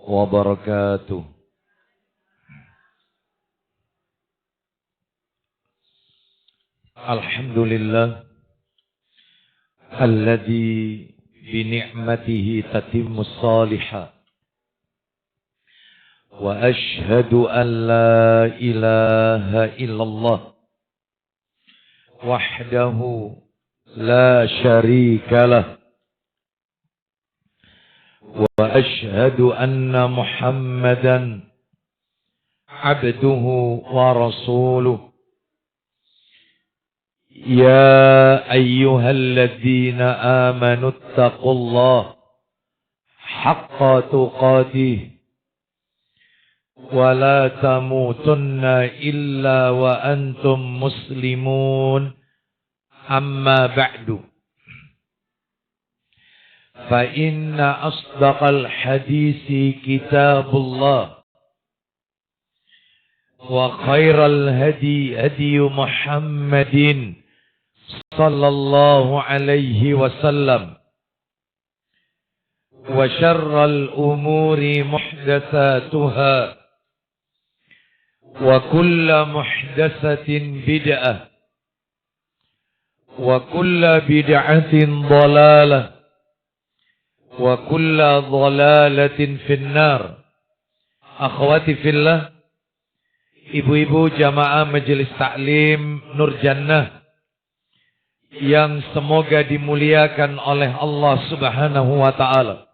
wabarakatuh. Alhamdulillah alladzi bi ni'matihi tatimmus salihah wa ashhadu an la ilaha illallah wahdahu la syarika lah wa ashhadu anna Muhammadan abduhu wa rasuluh. يا أيها الذين آمنوا اتقوا الله حق تقاته ولا تموتن إلا وأنتم مسلمون أما بعد فإن أصدق الحديث كتاب الله وخير الهدي هدي محمد صلى الله عليه وسلم وشر الأمور محدثاتها وكل محدثة بدعة وكل بدعة ضلالة وكل ضلالة في النار. أخواتي في الله, ibu-ibu jamaah majelis taklim Nur Jannah yang semoga dimuliakan oleh Allah Subhanahu wa taala.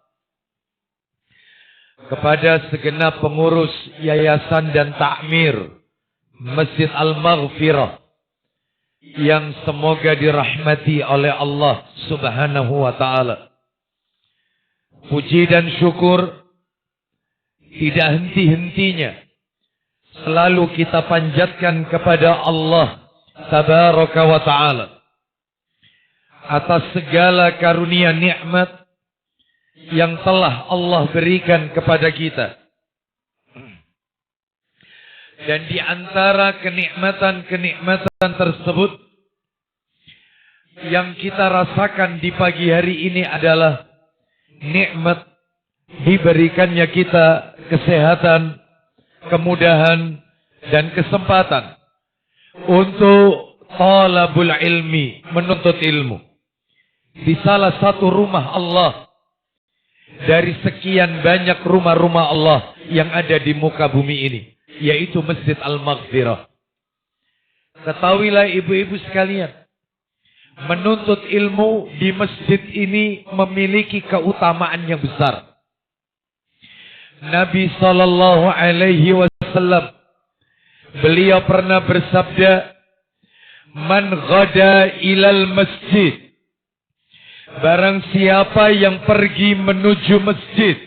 Kepada segenap pengurus yayasan dan takmir Masjid Al-Maghfirah yang semoga dirahmati oleh Allah Subhanahu wa taala. Puji dan syukur tidak henti-hentinya selalu kita panjatkan kepada Allah Tabaraka wa ta'ala atas segala karunia nikmat yang telah Allah berikan kepada kita. Dan di antara kenikmatan-kenikmatan tersebut yang kita rasakan di pagi hari ini adalah nikmat diberikannya kita kesehatan, kemudahan dan kesempatan untuk talabul ilmi, menuntut ilmu di salah satu rumah Allah dari sekian banyak rumah-rumah Allah yang ada di muka bumi ini, yaitu Masjid Al-Maghfirah. Ketahuilah ibu-ibu sekalian, menuntut ilmu di masjid ini memiliki keutamaan yang besar. Nabi sallallahu alaihi wasallam beliau pernah bersabda, "Man ghada ilal masjid." Barang siapa yang pergi menuju masjid,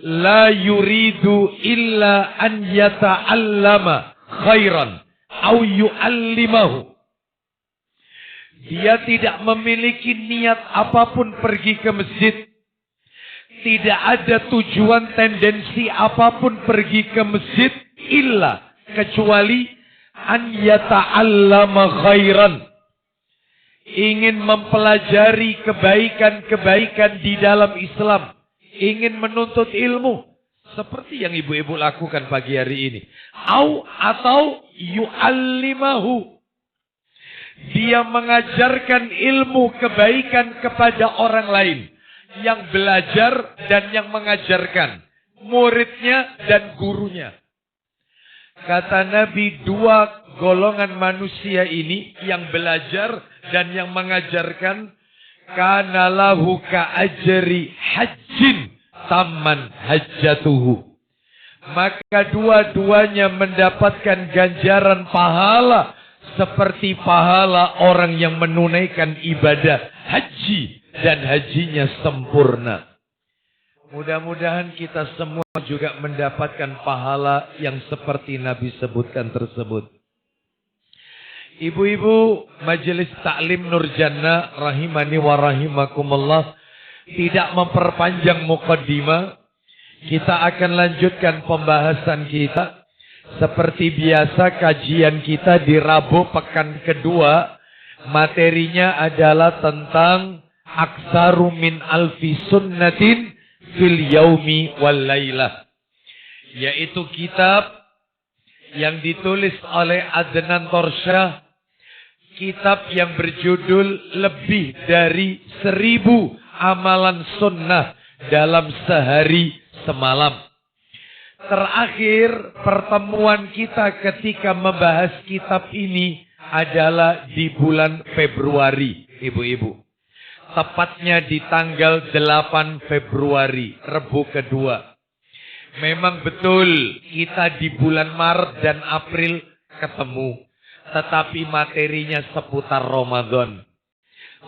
la yuridu illa an yata'allama khairan au yu'allimahu. Dia tidak memiliki niat apapun pergi ke masjid. Tidak ada tujuan tendensi apapun pergi ke masjid illa kecuali an yata'allama khairan. Ingin mempelajari kebaikan-kebaikan di dalam Islam. Ingin menuntut ilmu. Seperti yang ibu-ibu lakukan pagi hari ini. Atau yu'allimahu. Dia mengajarkan ilmu kebaikan kepada orang lain. Yang belajar dan yang mengajarkan. Muridnya dan gurunya. Kata Nabi, dua golongan manusia ini yang belajar dan yang mengajarkan, kana lahu ka'ajri hajjin tamman hajjatuhu. Maka dua-duanya mendapatkan ganjaran pahala seperti pahala orang yang menunaikan ibadah haji dan hajinya sempurna. Mudah-mudahan kita semua juga mendapatkan pahala yang seperti Nabi sebutkan tersebut. Ibu-ibu majelis taklim Nur Jannah rahimani wa rahimakumullah, tidak memperpanjang muqaddimah, kita akan lanjutkan pembahasan kita. Seperti biasa kajian kita di Rabu pekan kedua, materinya adalah tentang aksaru min alfi sunnatin fil yaumi wal lailah. Yaitu kitab yang ditulis oleh Adnan Torsyah. Kitab yang berjudul Lebih dari 1000 Amalan Sunnah dalam Sehari Semalam. Terakhir pertemuan kita ketika membahas kitab ini adalah di bulan Februari, ibu-ibu. Tepatnya di tanggal 8 Februari, Rebu kedua. Memang betul kita di bulan Maret dan April ketemu. Tetapi materinya seputar Ramadan.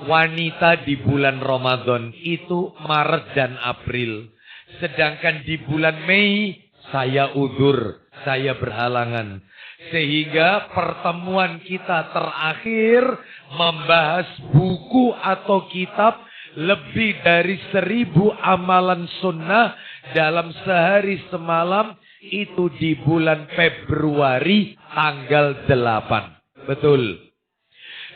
Wanita di bulan Ramadan itu Maret dan April. Sedangkan di bulan Mei saya udzur, saya berhalangan. Sehingga pertemuan kita terakhir membahas buku atau kitab lebih dari 1000 amalan sunnah dalam sehari semalam. Itu di bulan Februari tanggal 8. Betul.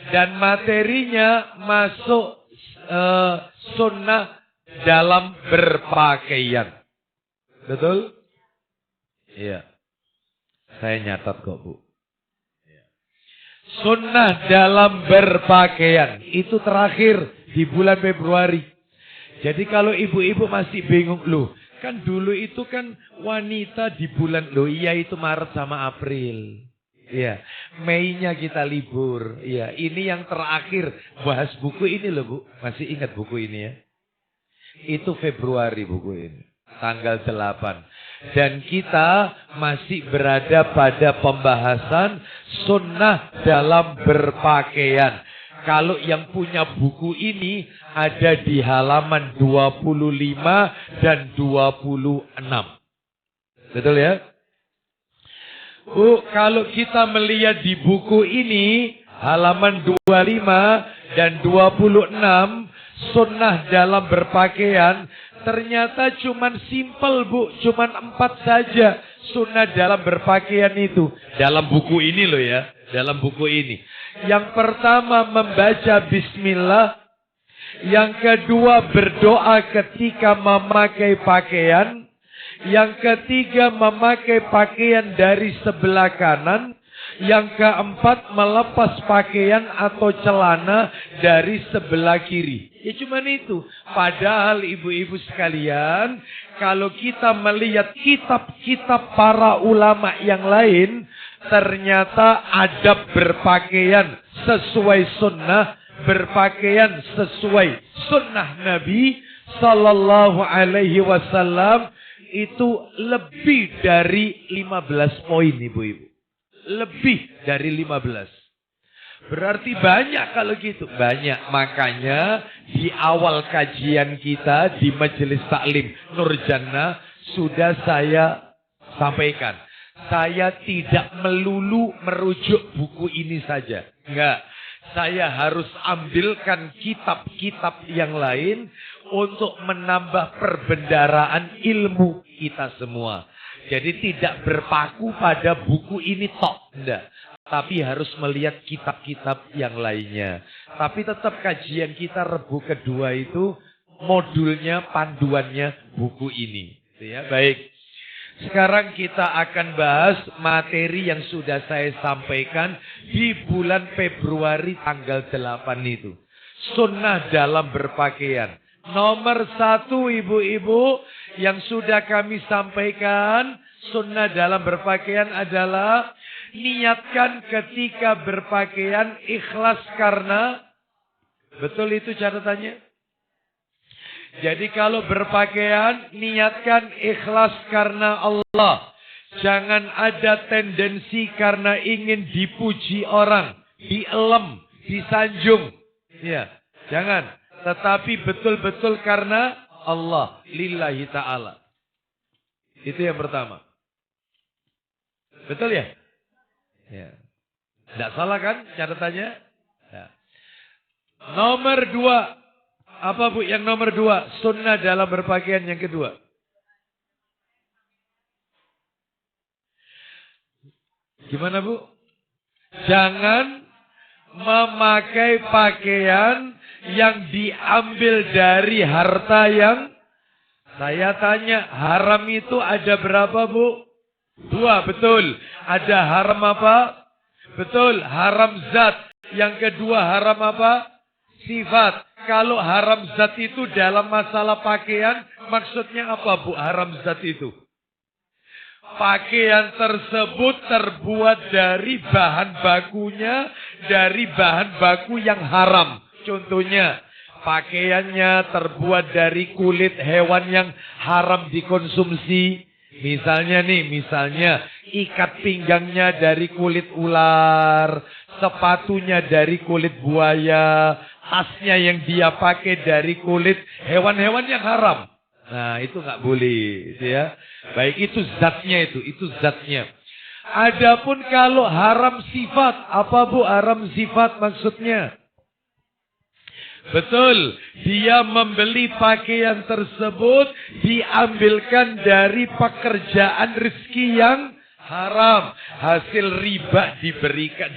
Dan materinya masuk sunnah dalam berpakaian. Betul? Iya. Saya nyatat kok, Bu. Sunnah dalam berpakaian. Itu terakhir di bulan Februari. Jadi kalau ibu-ibu masih bingung, loh, kan dulu itu kan wanita di bulan, loh iya itu Maret sama April. Iya, Mei-nya kita libur. Iya, ini yang terakhir bahas buku ini loh, Bu. Masih ingat buku ini ya? Itu Februari buku ini. Tanggal 8. Dan kita masih berada pada pembahasan sunnah dalam berpakaian. Kalau yang punya buku ini ada di halaman 25 dan 26. Betul ya? Kalau kita melihat di buku ini halaman 25 dan 26 sunnah dalam berpakaian, ternyata cuman simpel, Bu, cuman 4 saja sunnah dalam berpakaian itu dalam buku ini loh ya, dalam buku ini. Yang pertama membaca bismillah, yang kedua berdoa ketika memakai pakaian, yang ketiga memakai pakaian dari sebelah kanan, yang keempat melepas pakaian atau celana dari sebelah kiri. Ya cuman itu. Padahal ibu-ibu sekalian, kalau kita melihat kitab-kitab para ulama yang lain, ternyata adab berpakaian sesuai sunnah, berpakaian sesuai sunnah Nabi Sallallahu Alaihi Wasallam itu lebih dari 15 poin, ibu-ibu. Lebih dari 15. Berarti banyak kalau gitu. Banyak. Makanya di awal kajian kita di Majelis Taklim Nur Jannah sudah saya sampaikan. Saya tidak melulu merujuk buku ini saja. Enggak. Saya harus ambilkan kitab-kitab yang lain untuk menambah perbendaharaan ilmu kita semua. Jadi tidak berpaku pada buku ini tok. Enggak. Tapi harus melihat kitab-kitab yang lainnya. Tapi tetap kajian kita Rebu kedua itu modulnya, panduannya buku ini. Ya, baik. Sekarang kita akan bahas materi yang sudah saya sampaikan di bulan Februari tanggal 8 itu. Sunnah dalam berpakaian. Nomor 1 ibu-ibu yang sudah kami sampaikan, sunnah dalam berpakaian adalah niatkan ketika berpakaian ikhlas karena, betul itu catatannya? Jadi kalau berpakaian, niatkan ikhlas karena Allah. Jangan ada tendensi karena ingin dipuji orang, dielem, disanjung. Ya, jangan. Tetapi betul-betul karena Allah, lillahi ta'ala. Itu yang pertama. Betul ya? Ya. Tidak salah kan catatannya? Ya. Nomor 2. Apa Bu yang nomor 2? Sunnah dalam berpakaian yang kedua. Gimana Bu? Jangan memakai pakaian yang diambil dari harta yang Saya tanya, haram itu ada berapa, Bu? 2, betul. Ada haram apa? Betul, haram zat. Yang kedua haram apa? Sifat. Kalau haram zat itu dalam masalah pakaian, maksudnya apa, Bu? Haram zat itu. Pakaian tersebut terbuat dari bahan bakunya, dari bahan baku yang haram. Contohnya, pakaiannya terbuat dari kulit hewan yang haram dikonsumsi. Misalnya ikat pinggangnya dari kulit ular, sepatunya dari kulit buaya, tasnya yang dia pakai dari kulit hewan-hewan yang haram. Nah, itu nggak boleh, gitu ya. Baik, itu zatnya. Adapun kalau haram sifat, apa, Bu, haram sifat maksudnya? Betul, dia membeli pakaian tersebut diambilkan dari pekerjaan rezeki yang haram. Hasil riba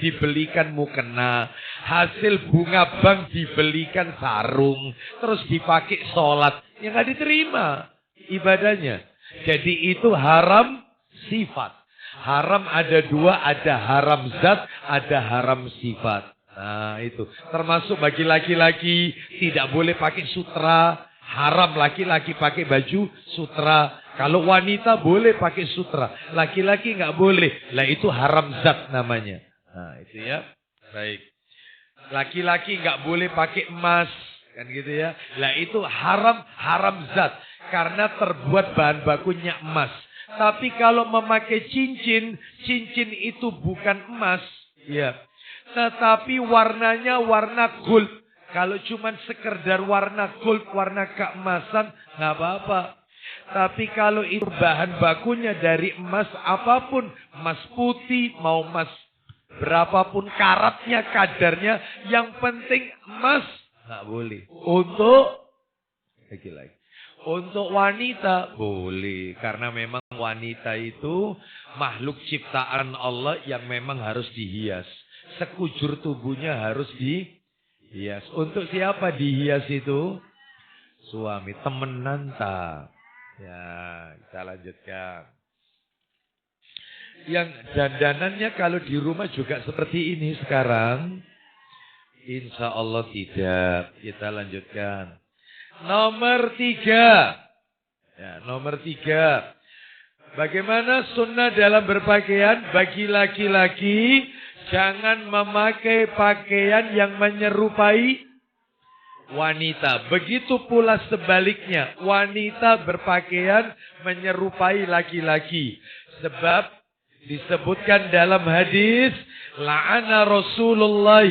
dibelikan mukena. Hasil bunga bank dibelikan sarung. Terus dipakai sholat. Ya nggak diterima ibadahnya. Jadi itu haram sifat. Haram ada 2, ada haram zat, ada haram sifat. Nah itu, termasuk bagi laki-laki tidak boleh pakai sutra, haram laki-laki pakai baju sutra. Kalau wanita boleh pakai sutra, laki-laki nggak boleh. Lah itu haram zat namanya. Nah itu ya, baik. Laki-laki nggak boleh pakai emas, kan gitu ya. Lah itu haram zat, karena terbuat bahan bakunya emas. Tapi kalau memakai cincin itu bukan emas, ya. Tetapi warnanya warna gold. Kalau cuma sekedar warna gold, warna keemasan, nggak apa-apa. Tapi kalau itu bahan bakunya dari emas apapun, emas putih, mau emas berapapun karatnya, kadarnya, yang penting emas, nggak boleh. Untuk wanita boleh, karena memang wanita itu makhluk ciptaan Allah yang memang harus dihias. Sekujur tubuhnya harus dihias. Untuk siapa dihias itu? Suami, temenan tak? Ya, kita lanjutkan. Yang dandanannya kalau di rumah juga seperti ini sekarang? Insya Allah tidak. Kita lanjutkan. Nomor 3. Ya, nomor 3. Bagaimana sunnah dalam berpakaian bagi laki-laki? Jangan memakai pakaian yang menyerupai wanita. Begitu pula sebaliknya. Wanita berpakaian menyerupai laki-laki. Sebab disebutkan dalam hadis, la'ana Rasulullah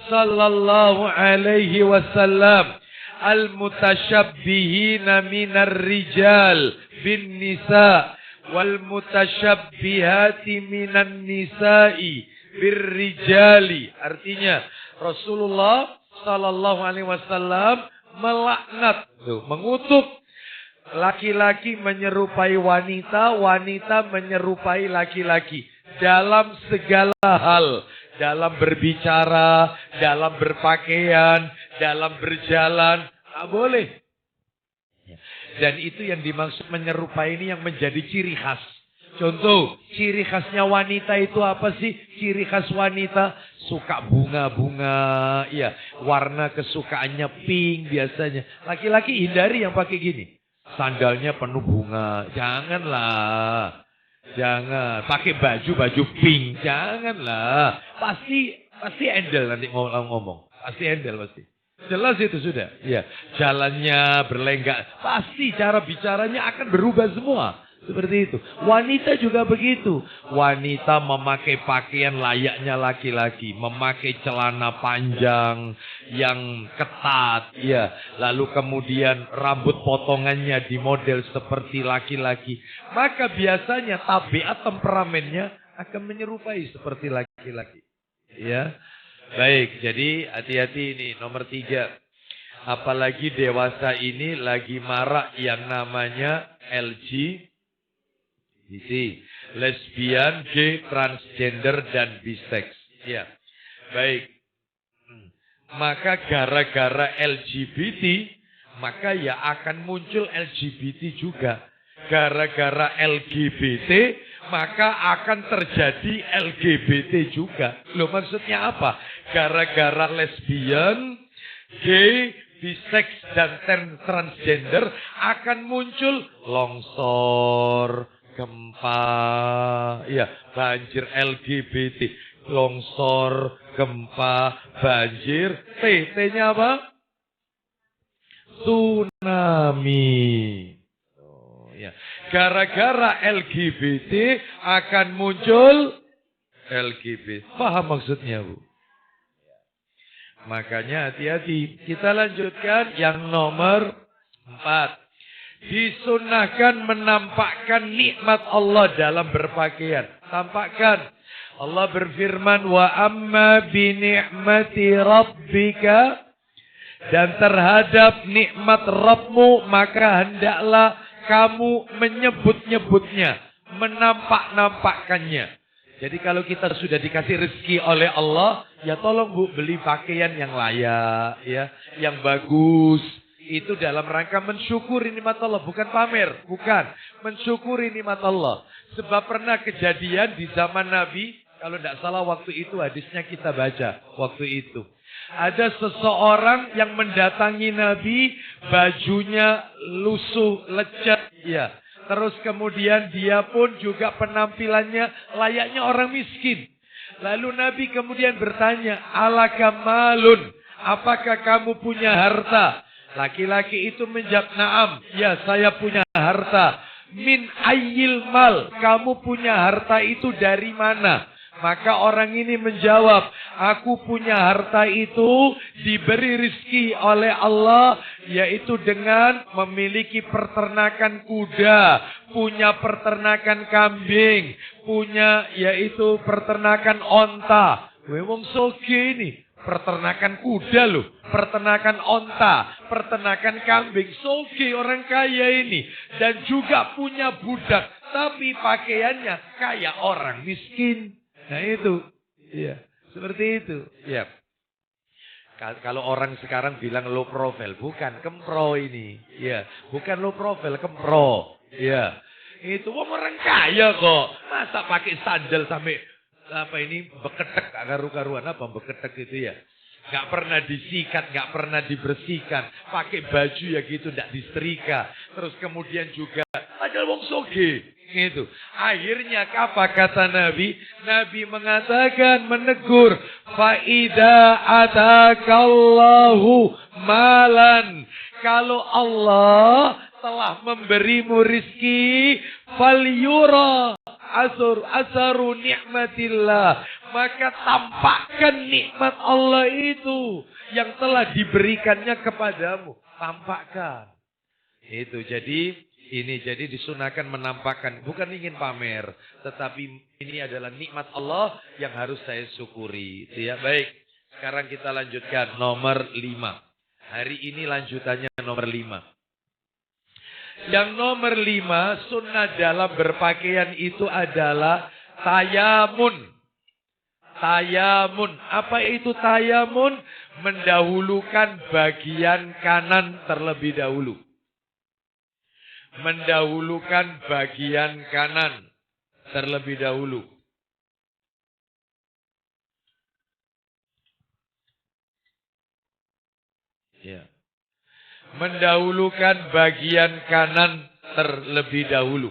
sallallahu alaihi wasallam al-mutasyabbihina minar rijal bin nisa wal mutasyabbihati minan nisa'i birrijali. Artinya Rasulullah sallallahu alaihi wasallam melaknat, mengutuk laki-laki menyerupai wanita, wanita menyerupai laki-laki dalam segala hal, dalam berbicara, dalam berpakaian, dalam berjalan, tak boleh. Dan itu yang dimaksud menyerupai ini yang menjadi ciri khas. Contoh, ciri khasnya wanita itu apa sih? Ciri khas wanita suka bunga-bunga, ya, warna kesukaannya pink biasanya. Laki-laki hindari yang pakai gini. Sandalnya penuh bunga, janganlah. Jangan pakai baju pink, janganlah. Pasti endel nanti ngomong. Pasti endel pasti. Jelas itu sudah. Ya, jalannya berlenggak, pasti cara bicaranya akan berubah semua. Seperti itu. Wanita juga begitu. Wanita memakai pakaian layaknya laki-laki. Memakai celana panjang yang ketat. Ya. Lalu kemudian rambut potongannya di model seperti laki-laki. Maka biasanya tabiat temperamennya akan menyerupai seperti laki-laki. Ya. Baik, jadi hati-hati ini. Nomor 3. Apalagi dewasa ini lagi marak yang namanya LGBT. Lesbian, gay, transgender, dan bisex. Ya, baik. Maka gara-gara LGBT, maka ya akan muncul LGBT juga. Gara-gara LGBT, maka akan terjadi LGBT juga. Loh maksudnya apa? Gara-gara lesbian, gay, bisex, dan transgender akan muncul longsor, gempa, ya banjir LGBT, longsor, gempa, banjir, T-nya apa? Tsunami. Oh, ya. Gara-gara LGBT akan muncul LGBT. Paham maksudnya, Bu? Makanya hati-hati. Kita lanjutkan yang nomor 4. Disunahkan menampakkan nikmat Allah dalam berpakaian. Tampakkan. Allah berfirman, wa amma bi ni'mati rabbika, dan terhadap nikmat Rabbmu maka hendaklah kamu menyebut-nyebutnya, menampak-nampakkannya. Jadi kalau kita sudah dikasih rezeki oleh Allah, ya tolong Bu beli pakaian yang layak, ya, yang bagus. Itu dalam rangka mensyukuri nikmat Allah, bukan pamer, bukan. Mensyukuri nikmat Allah. Sebab pernah kejadian di zaman Nabi, kalau tidak salah waktu itu hadisnya kita baca waktu itu. Ada seseorang yang mendatangi Nabi, bajunya lusuh, lecet, ya. Terus kemudian dia pun juga penampilannya layaknya orang miskin. Lalu Nabi kemudian bertanya, alaka malun, apakah kamu punya harta? Laki-laki itu menjawab, naam, ya saya punya harta. Min ayyil mal, kamu punya harta itu dari mana? Maka orang ini menjawab, aku punya harta itu diberi rizki oleh Allah, yaitu dengan memiliki peternakan kuda, punya peternakan kambing, punya yaitu peternakan onta. Wong soge ini, peternakan kuda loh, peternakan onta, peternakan kambing, soge orang kaya ini. Dan juga punya budak, tapi pakaiannya kayak orang miskin. Nah itu, ya, seperti itu. Ya. Kalau orang sekarang bilang low profile, bukan kempro ini. Ya, bukan low profile, kempro. Ya, itu orang kaya kok. Masa pakai sandal sampai apa ini beketek karu-karuan apa beketek itu ya. Gak pernah disikat, gak pernah dibersihkan. Pakai baju ya gitu, gak disetrika. Terus kemudian juga ada wong soge. Itu. Akhirnya apa kata Nabi? Nabi mengatakan, menegur, faida atakallahu malan. Kalau Allah telah memberimu rizki, falyura asaru nikmatillah, maka tampakkan nikmat Allah itu yang telah diberikannya kepadamu. Tampakkan. Itu jadi disunahkan menampakkan, bukan ingin pamer, tetapi ini adalah nikmat Allah yang harus saya syukuri. Itu ya, baik. Sekarang kita lanjutkan nomor 5. Hari ini lanjutannya nomor 5. Yang nomor 5, sunnah dalam berpakaian itu adalah tayamun. Tayamun. Apa itu tayamun? Mendahulukan bagian kanan terlebih dahulu. Mendahulukan bagian kanan terlebih dahulu. Ya. Mendahulukan bagian kanan terlebih dahulu.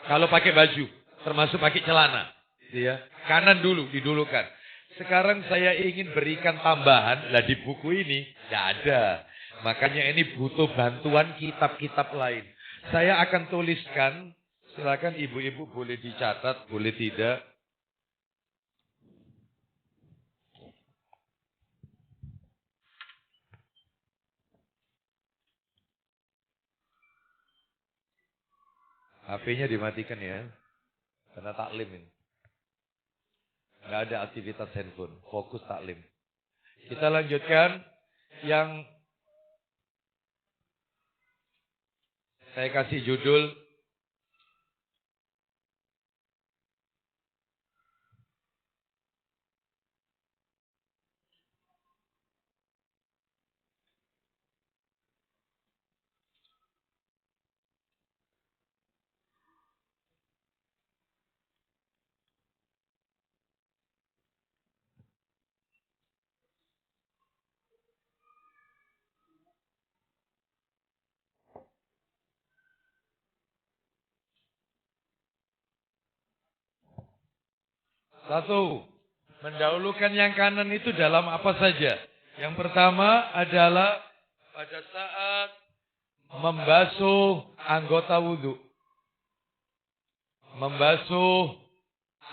Kalau pakai baju, termasuk pakai celana, ya, kanan dulu didulukan. Sekarang saya ingin berikan tambahan, lah di buku ini tidak ada. Makanya ini butuh bantuan kitab-kitab lain. Saya akan tuliskan, silakan ibu-ibu boleh dicatat, boleh tidak. HP-nya dimatikan ya, karena taklim ini. Nggak ada aktivitas handphone, fokus taklim. Kita lanjutkan yang saya kasih judul Satu, mendahulukan yang kanan itu dalam apa saja? Yang pertama adalah pada saat membasuh anggota wudhu. Membasuh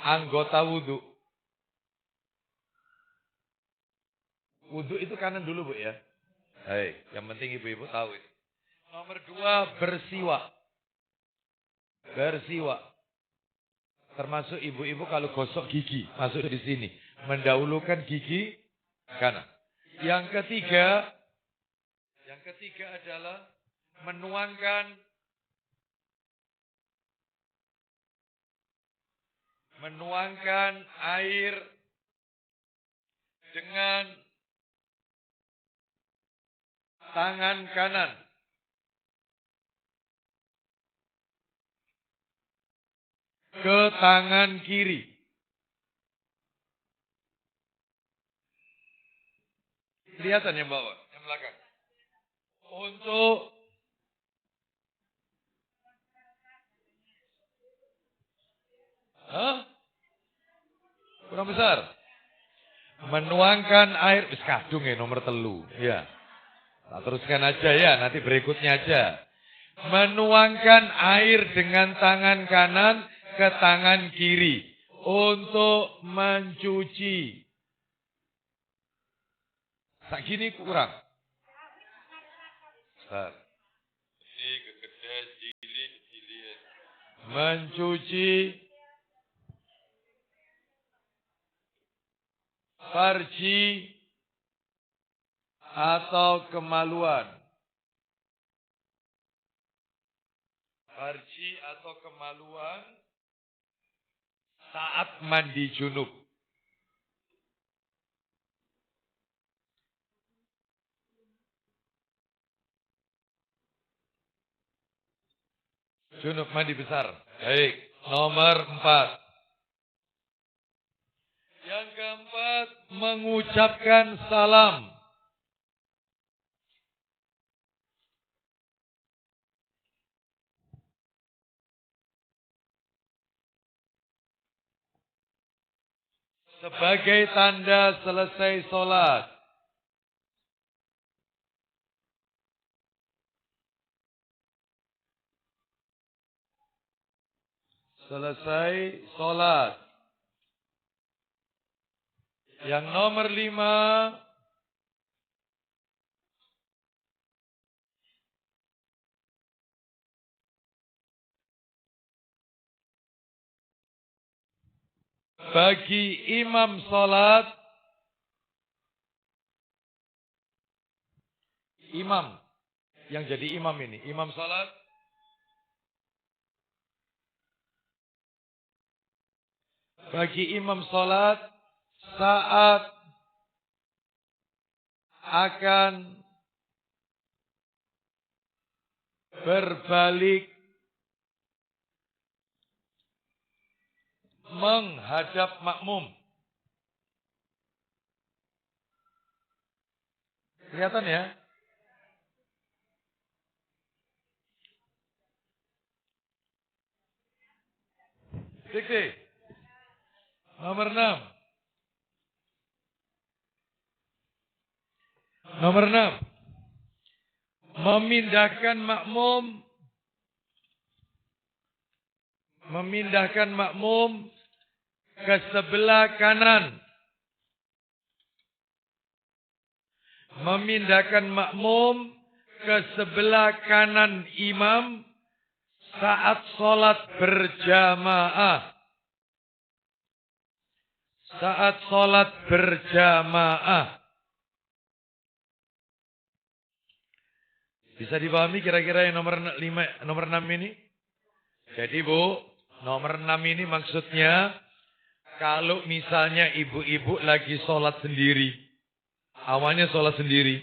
anggota wudhu. Wudhu itu kanan dulu, Bu, ya. Hai, yang penting ibu-ibu tahu itu. Nomor 2, bersiwak. Bersiwak. Termasuk ibu-ibu kalau gosok gigi, masuk di sini. Mendahulukan gigi kanan. Yang ketiga adalah menuangkan air dengan tangan kanan. Ke tangan kiri. Kelihatan yang bawah, yang belakang. Untuk kurang besar. Menuangkan air, kadung ya nomor 3. Ya. Nah, teruskan aja ya, nanti berikutnya aja. Menuangkan air dengan tangan kanan ke tangan kiri untuk mencuci. Tak gini kurang. Bentar. Ini kegede, cilik. Mencuci farji atau kemaluan. Farji atau kemaluan saat mandi junub. Junub mandi besar. Baik, nomor 4. Yang keempat, mengucapkan salam. Sebagai tanda selesai sholat. Selesai sholat. Yang nomor 5. Bagi imam sholat. Imam. Yang jadi imam ini. Imam sholat. Bagi imam sholat. Saat akan berbalik menghadap makmum. Kelihatan ya? Dikti. Nomor 6. Nomor 6. Memindahkan makmum ke sebelah kanan. Memindahkan makmum ke sebelah kanan imam saat sholat berjamaah. Saat sholat berjamaah. Bisa dipahami kira-kira yang nomor 6 ini? Jadi Bu, nomor 6 ini maksudnya kalau misalnya ibu-ibu lagi sholat sendiri. Awalnya sholat sendiri.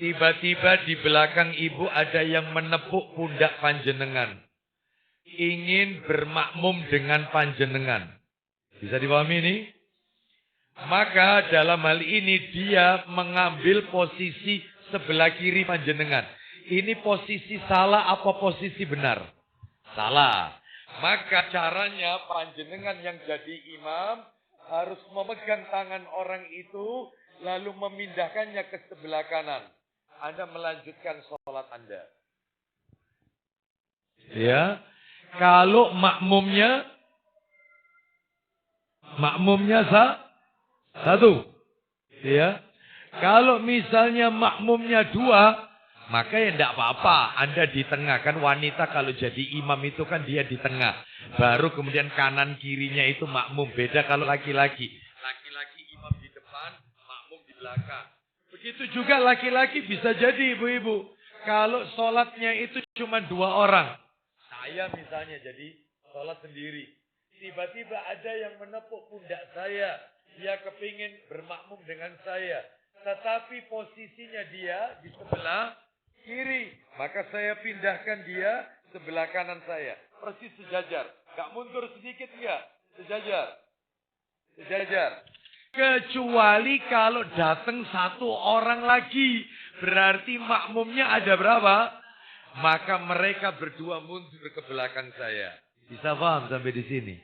Tiba-tiba di belakang ibu ada yang menepuk pundak panjenengan. Ingin bermakmum dengan panjenengan. Bisa dipahami ini? Maka dalam hal ini dia mengambil posisi sebelah kiri panjenengan. Ini posisi salah apa posisi benar? Salah. Maka caranya panjenengan yang jadi imam harus memegang tangan orang itu, lalu memindahkannya ke sebelah kanan. Anda melanjutkan sholat Anda. Ya, kalau makmumnya satu. Ya, kalau misalnya makmumnya dua, maka ya tidak apa-apa. Anda di tengah. Kan wanita kalau jadi imam itu kan dia di tengah. Baru kemudian kanan kirinya itu makmum. Beda kalau laki-laki. Laki-laki imam di depan, makmum di belakang. Begitu juga laki-laki bisa jadi ibu-ibu. Kalau sholatnya itu cuma 2 orang. Saya misalnya jadi sholat sendiri. Tiba-tiba ada yang menepuk pundak saya. Dia kepingin bermakmum dengan saya. Tetapi posisinya dia di sebelah kiri. Maka saya pindahkan dia sebelah kanan saya. Persis sejajar. Gak mundur sedikit enggak? Sejajar. Sejajar. Kecuali kalau datang 1 orang lagi. Berarti makmumnya ada berapa? Maka mereka berdua mundur ke belakang saya. Bisa paham sampai di sini?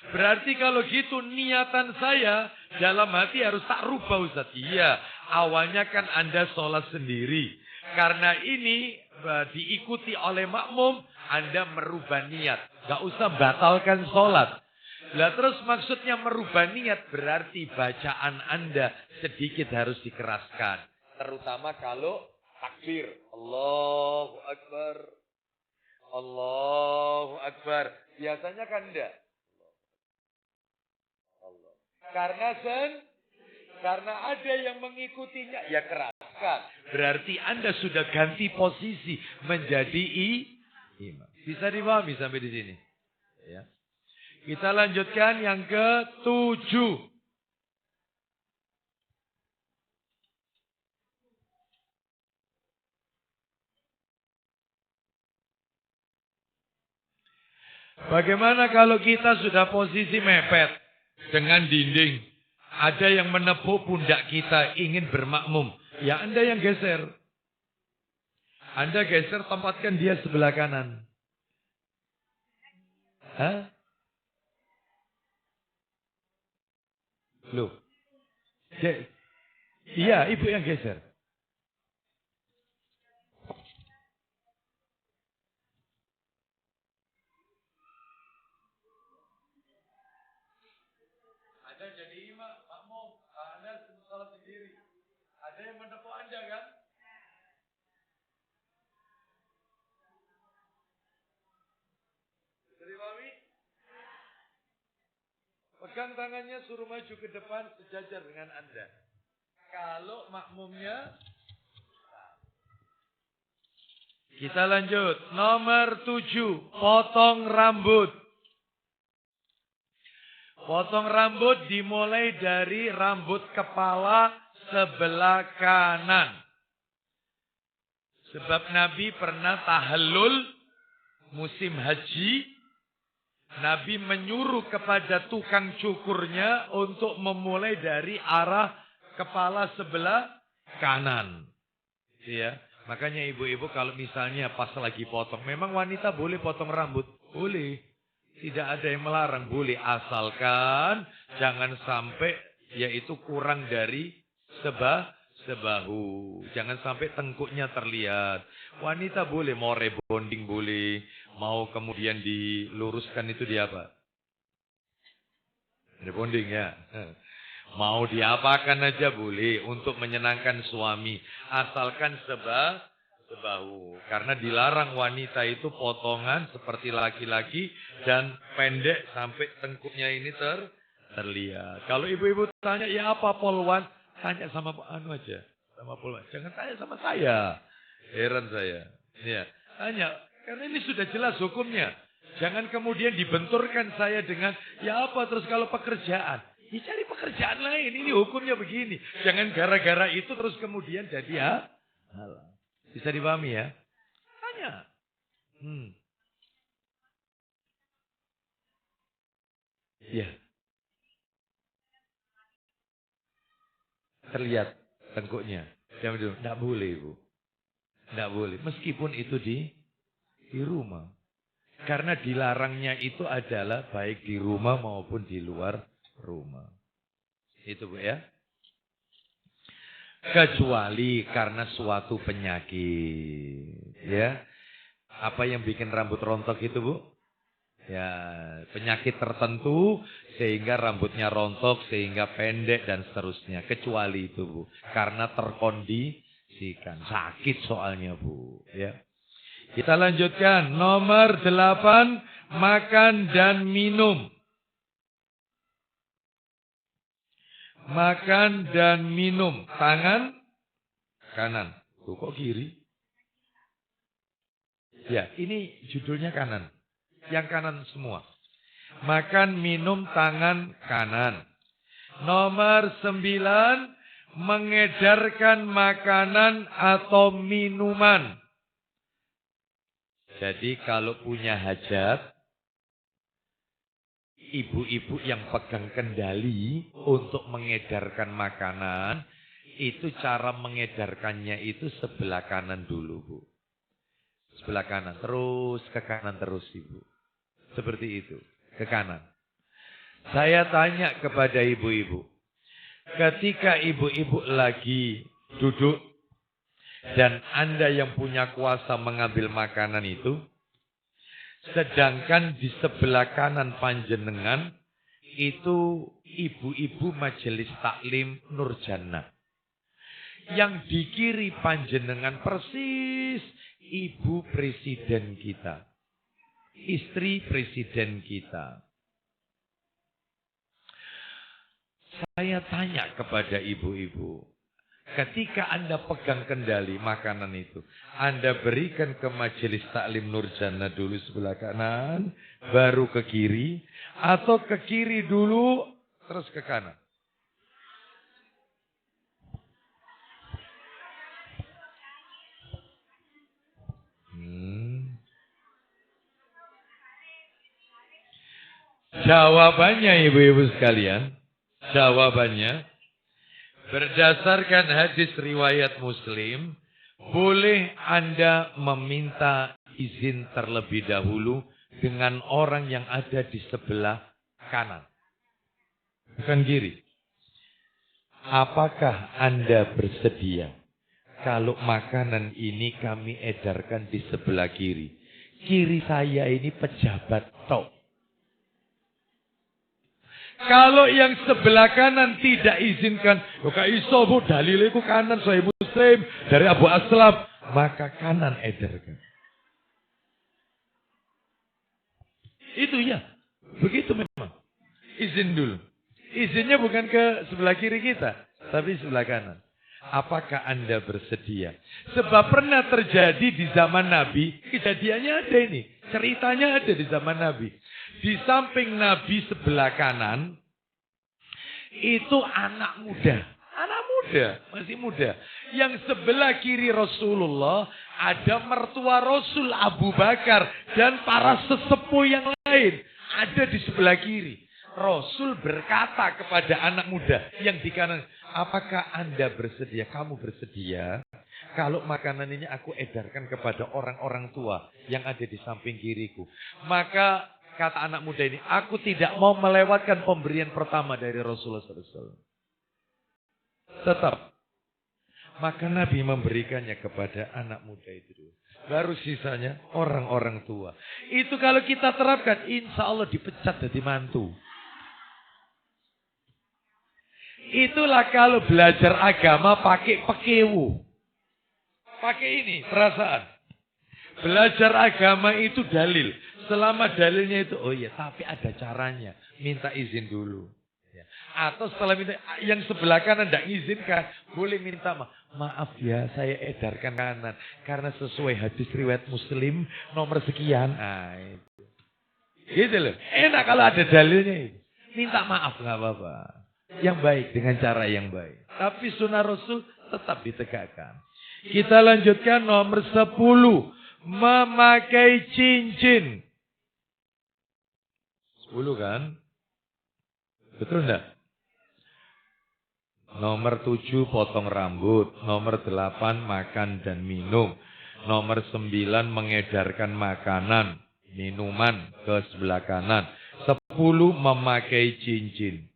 Berarti kalau gitu niatan saya dalam hati harus tak rubah Ustaz. Iya, awalnya kan Anda sholat sendiri. Karena ini diikuti oleh makmum, Anda merubah niat. Gak usah batalkan sholat. Lah terus maksudnya merubah niat berarti bacaan Anda sedikit harus dikeraskan. Terutama kalau takbir. Allahu Akbar. Allahu Akbar. Biasanya kan enggak. Karena ada yang mengikutinya, ya keraskan. Berarti Anda sudah ganti posisi menjadi imam. Bisa dipahami sampai di sini? Ya. Kita lanjutkan yang ke-7. Bagaimana kalau kita sudah posisi mepet dengan dinding? Ada yang menepuk pundak kita ingin bermakmum. Ya Anda yang geser. Anda geser, tempatkan dia sebelah kanan. Hah? Loh. Iya, ibu yang geser. Anda jadi imam, makmum. Anda sholat sendiri. Ada yang menepuk Anda kan? Mami? Pegang tangannya, suruh maju ke depan sejajar dengan Anda. Kalau makmumnya, kita lanjut. Nomor 7, potong rambut. Potong rambut dimulai dari rambut kepala sebelah kanan. Sebab Nabi pernah tahallul musim haji. Nabi menyuruh kepada tukang cukurnya untuk memulai dari arah kepala sebelah kanan. Ya, makanya ibu-ibu kalau misalnya pas lagi potong, memang wanita boleh potong rambut, boleh. Tidak ada yang melarang, boleh asalkan jangan sampai yaitu kurang dari sebahu. Jangan sampai tengkuknya terlihat. Wanita boleh, mau rebonding boleh. Mau kemudian diluruskan itu di apa? Rebonding ya. Mau diapakan aja boleh untuk menyenangkan suami. Asalkan sebahu. Karena dilarang wanita itu potongan seperti laki-laki dan pendek sampai tengkuknya ini terlihat. Kalau ibu-ibu tanya, ya apa polwan? Tanya sama anu aja. Sama polwan. Jangan tanya sama saya. Heran saya. Ya, tanya. Karena ini sudah jelas hukumnya. Jangan kemudian dibenturkan saya dengan, ya apa terus kalau pekerjaan. Ya cari pekerjaan lain, ini hukumnya begini. Jangan gara-gara itu terus kemudian jadi ya. Bisa dipahami ya? Tanya. Ya. Terlihat tengkuknya. Tidak boleh Bu. Tidak boleh. Meskipun itu di rumah. Karena dilarangnya itu adalah baik di rumah maupun di luar rumah. Itu Bu ya. Kecuali karena suatu penyakit. Ya. Apa yang bikin rambut rontok itu Bu? Ya, penyakit tertentu sehingga rambutnya rontok, sehingga pendek dan seterusnya. Kecuali itu Bu. Karena terkondisikan. Sakit soalnya Bu. Ya. Kita lanjutkan. Nomor 8, makan dan minum. Makan dan minum. Tangan kanan. Tuh, kok kiri? Ya, ini judulnya kanan. Yang kanan semua. Makan, minum, tangan kanan. Nomor 9, mengedarkan makanan atau minuman. Jadi kalau punya hajat, ibu-ibu yang pegang kendali untuk mengedarkan makanan, itu cara mengedarkannya itu sebelah kanan dulu Bu. Sebelah kanan, terus ke kanan terus Ibu. Seperti itu, ke kanan. Saya tanya kepada ibu-ibu, ketika ibu-ibu lagi duduk, dan Anda yang punya kuasa mengambil makanan itu, sedangkan di sebelah kanan panjenengan, itu ibu-ibu majelis taklim Nurjannah. Yang di kiri panjenengan persis ibu presiden kita. Istri presiden kita. Saya tanya kepada ibu-ibu, ketika Anda pegang kendali makanan itu, Anda berikan ke majelis taklim Nurjannah dulu sebelah kanan, baru ke kiri, atau ke kiri dulu, terus ke kanan? Jawabannya ibu-ibu sekalian, jawabannya berdasarkan hadis riwayat Muslim, boleh Anda meminta izin terlebih dahulu dengan orang yang ada di sebelah kanan, bukan kiri. Apakah Anda bersedia kalau makanan ini kami edarkan di sebelah kiri? Kiri saya ini pejabat tok. Kalau yang sebelah kanan tidak izinkan, kok iso Bu, dalile ku kanan Sahih Muslim dari Abu Aslam, maka kanan edarkan. Itu ya, begitu memang. Izin dulu. Izinnya bukan ke sebelah kiri kita, tapi sebelah kanan. Apakah Anda bersedia? Sebab pernah terjadi di zaman Nabi, kejadiannya ada ini, ceritanya ada di zaman Nabi. Di samping Nabi sebelah kanan, itu anak muda. Anak muda, masih muda. Yang sebelah kiri Rasulullah, ada mertua Rasul Abu Bakar. Dan para sesepuh yang lain, ada di sebelah kiri. Rasul berkata kepada anak muda yang di kanan, apakah Anda bersedia, kamu bersedia, kalau makanan ini aku edarkan kepada orang-orang tua yang ada di samping kiriku. Maka kata anak muda ini, aku tidak mau melewatkan pemberian pertama dari Rasulullah SAW. Tetap. Maka Nabi memberikannya kepada anak muda itu dulu. Baru sisanya orang-orang tua. Itu kalau kita terapkan, insya Allah dipecat jadi mantu. Itulah kalau belajar agama pakai pekewu. Pakai ini, perasaan. Belajar agama itu dalil. Selama dalilnya itu, oh iya, tapi ada caranya. Minta izin dulu. Ya. Atau setelah minta, yang sebelah kanan tidak izinkan, boleh minta maaf ya, saya edarkan kanan. Karena sesuai hadis riwayat Muslim, nomor sekian. Nah, itu. Gitu loh. Enak kalau ada dalilnya itu. Minta maaf, nggak apa-apa. Yang baik, dengan cara yang baik. Tapi sunnah Rasul tetap ditegakkan. Kita lanjutkan nomor 10. Memakai cincin. 10 kan? Betul enggak? Nomor 7 potong rambut. Nomor 8 makan dan minum. Nomor 9 mengedarkan makanan, minuman ke sebelah kanan. 10 memakai cincin.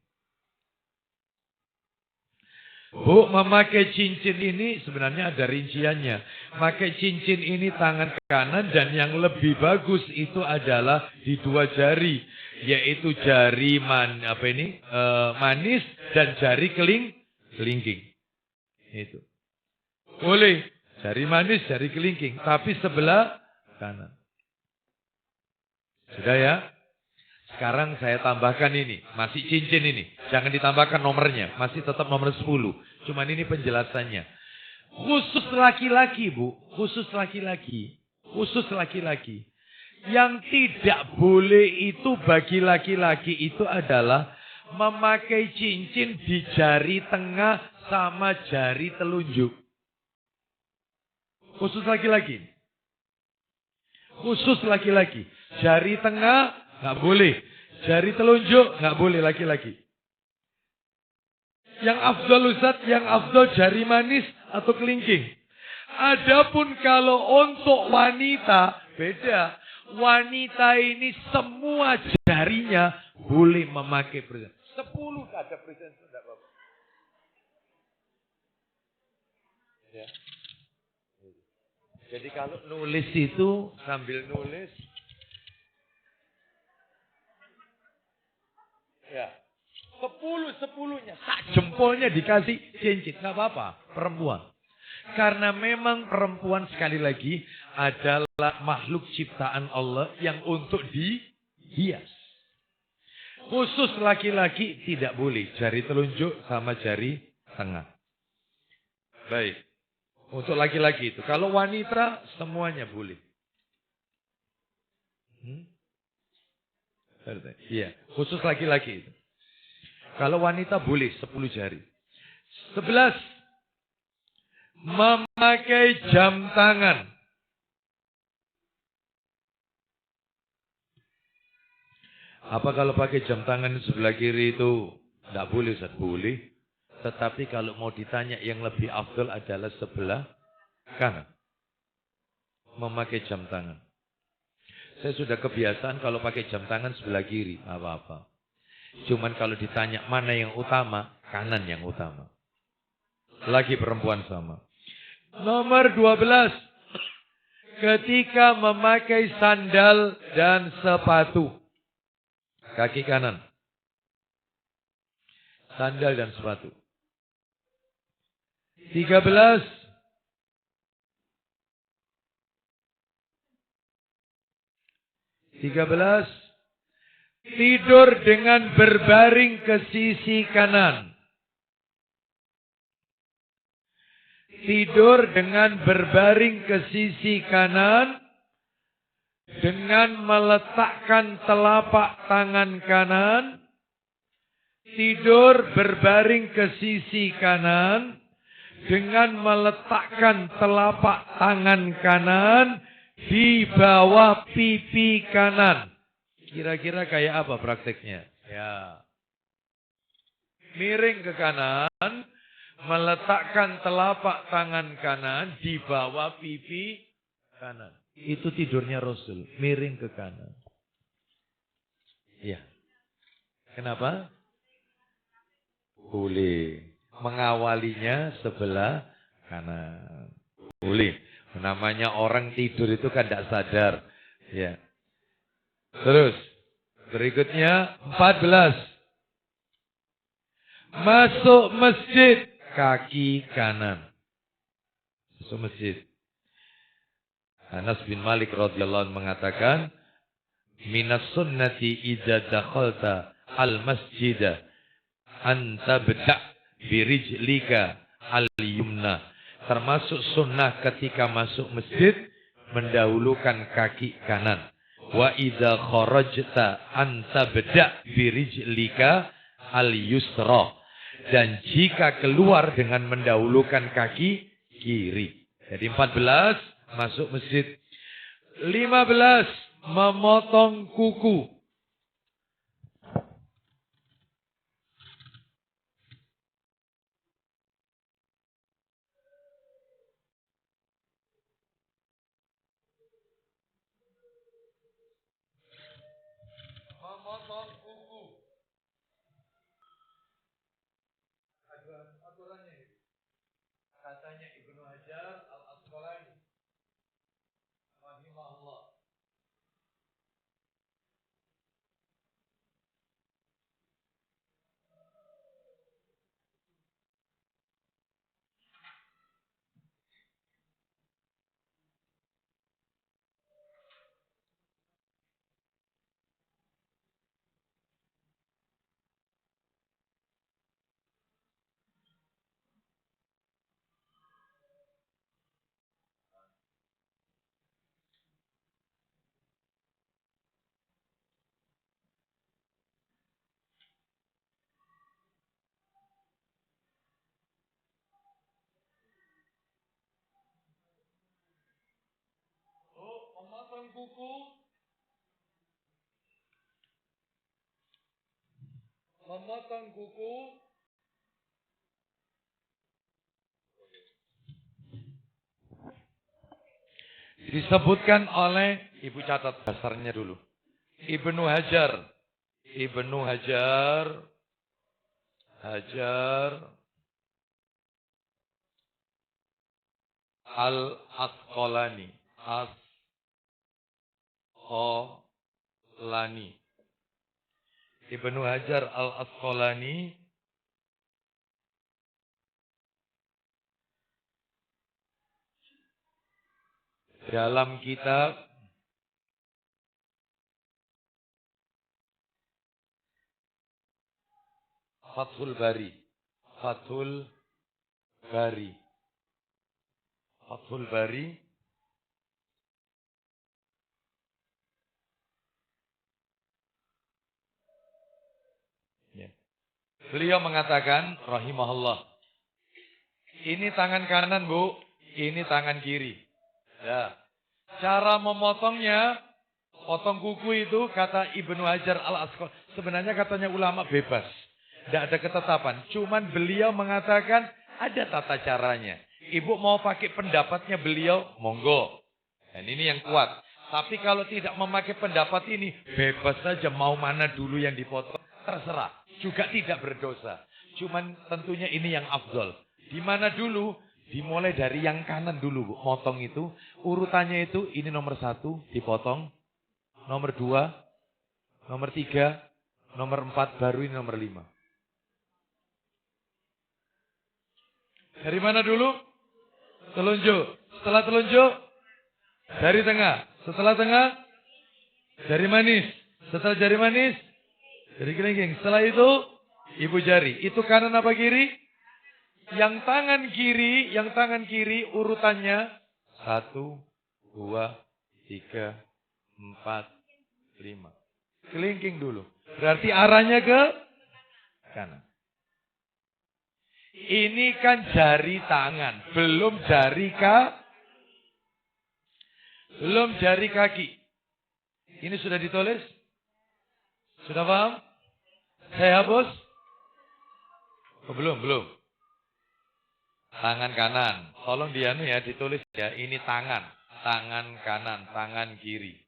Bu, memakai cincin ini sebenarnya ada rinciannya. Memakai cincin ini tangan kanan dan yang lebih bagus itu adalah di dua jari. Yaitu jari manis dan jari kelingking. Itu. Boleh. Jari manis, jari kelingking. Tapi sebelah kanan. Sudah ya? Sekarang saya tambahkan ini. Masih cincin ini. Jangan ditambahkan nomornya. Masih tetap nomor 10. Cuman ini penjelasannya. Khusus laki-laki, Bu. Khusus laki-laki. Khusus laki-laki. Yang tidak boleh itu bagi laki-laki itu adalah memakai cincin di jari tengah sama jari telunjuk. Khusus laki-laki. Khusus laki-laki. Jari tengah nggak boleh. Jari telunjuk nggak boleh laki-laki. Yang afdal Ustaz, yang afdal jari manis atau kelingking. Adapun kalau untuk wanita beda. Wanita ini semua jarinya boleh memakai persen. 10 ada persen tidak apa-apa. Ya. Jadi kalau nulis itu sambil nulis. Ya. 10-10-nya. Sak jempolnya dikasih cincin. Nggak apa-apa. Perempuan. Karena memang perempuan sekali lagi adalah makhluk ciptaan Allah yang untuk dihias. Khusus laki-laki tidak boleh. Jari telunjuk sama jari tengah. Baik. Untuk laki-laki itu. Kalau wanita semuanya boleh. Iya. Khusus laki-laki itu. Kalau wanita boleh 10 jari. 11. Memakai jam tangan. Apa kalau pakai jam tangan sebelah kiri itu tidak boleh, Ustaz? Boleh. Tetapi kalau mau ditanya yang lebih afdal adalah sebelah kanan. Memakai jam tangan. Saya sudah kebiasaan kalau pakai jam tangan sebelah kiri. Apa-apa. Cuman kalau ditanya mana yang utama, kanan yang utama. Lagi perempuan sama. Nomor 12. Ketika memakai sandal dan sepatu. Kaki kanan. Sandal dan sepatu. 13. Tidur dengan berbaring ke sisi kanan. Tidur dengan berbaring ke sisi kanan. Dengan meletakkan telapak tangan kanan. Tidur berbaring ke sisi kanan. Dengan meletakkan telapak tangan kanan di bawah pipi kanan. Kira-kira kayak apa prakteknya? Ya. Miring ke kanan, meletakkan telapak tangan kanan di bawah pipi kanan. Itu tidurnya Rasul, miring ke kanan. Iya. Kenapa? Boleh. Mengawalinya sebelah kanan. Boleh. Namanya orang tidur itu kan tidak sadar. Ya. Terus. Berikutnya 14. Masuk masjid. Kaki kanan. Masuk masjid. Anas bin Malik radhiyallahu anhu mengatakan. Minas sunnati idza dakhalta al masjidah. Anta beda' birijlika al-yumna. Termasuk sunnah ketika masuk masjid mendahulukan kaki kanan. Wa idza kharajta anta beda' birijlika al-yusra. Dan jika keluar dengan mendahulukan kaki kiri. Jadi 14 masuk masjid. 15 memotong kuku. Memotong kuku. Ada aturannya. katanya Ibnu Hajar Al-Asqalani rahimahullah. Memotong kuku, memotong kuku, disebutkan oleh, ibu catat dasarnya dulu. Ibnu Hajar Al-Asqalani, Ibnu Hajar Al-Asqalani dalam kitab Fathul Bari ya. Beliau mengatakan rahimahullah, ini tangan kanan Bu, ini tangan kiri. Ya. Cara memotongnya, potong kuku itu kata Ibnu Hajar Al-Asqalani, sebenarnya katanya ulama bebas. Tidak ada ketetapan. Cuman beliau mengatakan ada tata caranya. Ibu mau pakai pendapatnya beliau, monggo. Dan ini yang kuat. Tapi kalau tidak memakai pendapat ini, bebas saja mau mana dulu yang dipotong. Terserah. Juga tidak berdosa. Cuman tentunya ini yang afdol. Di mana dulu? Dimulai dari yang kanan dulu, Bu. Motong itu. Urutannya itu, ini nomor 1, dipotong. Nomor 2, nomor 3, nomor 4, baru ini nomor 5. Dari mana dulu? Telunjuk. Setelah telunjuk, dari tengah. Setelah tengah, jari manis. Setelah jari manis, jari kelingking. Setelah itu, ibu jari. Itu kanan apa kiri? Yang tangan kiri urutannya 1, 2, 3, 4, 5. Kelingking dulu. Berarti arahnya ke kanan. Ini kan jari tangan, belum jari kaki. Ini sudah ditulis? Sudah paham? Saya hapus? Oh, belum. Tangan kanan. Tolong ditulis ya, ini tangan. Tangan kanan, tangan kiri.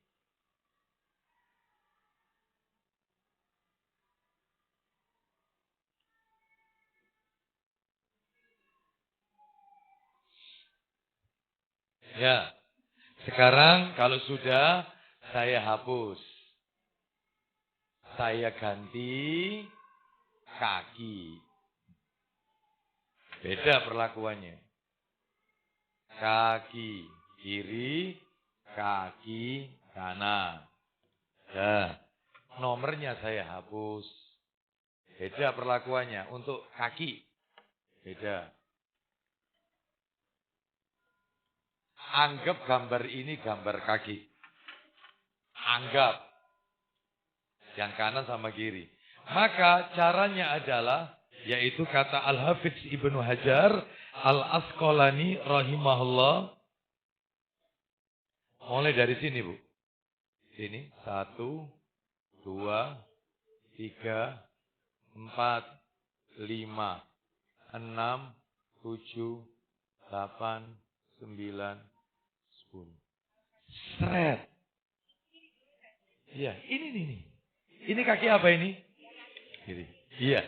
Ya. Sekarang kalau sudah, saya hapus. Saya ganti kaki. Beda perlakuannya. Kaki kiri, kaki kanan. Ya. Nomornya saya hapus. Beda perlakuannya. Untuk kaki. Beda. Anggap gambar ini gambar kaki. Anggap. Yang kanan sama kiri. Maka caranya adalah, yaitu kata Al-Hafidz Ibnu Hajar Al-Asqalani rahimahullah. Mulai dari sini, Bu. Sini. 1, 2, 3, 4, 5, 6, 7, 8, 9, 10. Seret. Iya, ini nih. Ini kaki apa ini? Kiri. Iya.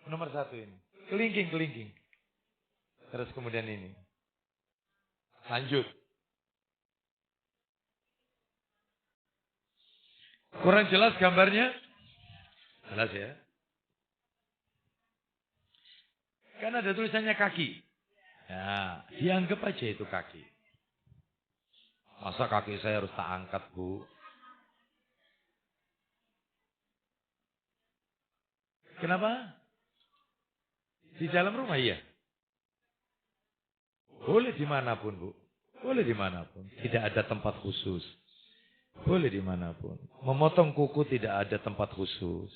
Nomor 1 ini. Kelingking. Terus kemudian ini. Lanjut. Kurang jelas gambarnya? Jelas ya. Kan ada tulisannya kaki. Ya, dianggap aja itu kaki. Masa kaki saya harus tak angkat, Bu? Kenapa? Di dalam rumah iya. Boleh dimanapun, Bu. Boleh dimanapun. Tidak ada tempat khusus. Boleh dimanapun. Memotong kuku tidak ada tempat khusus.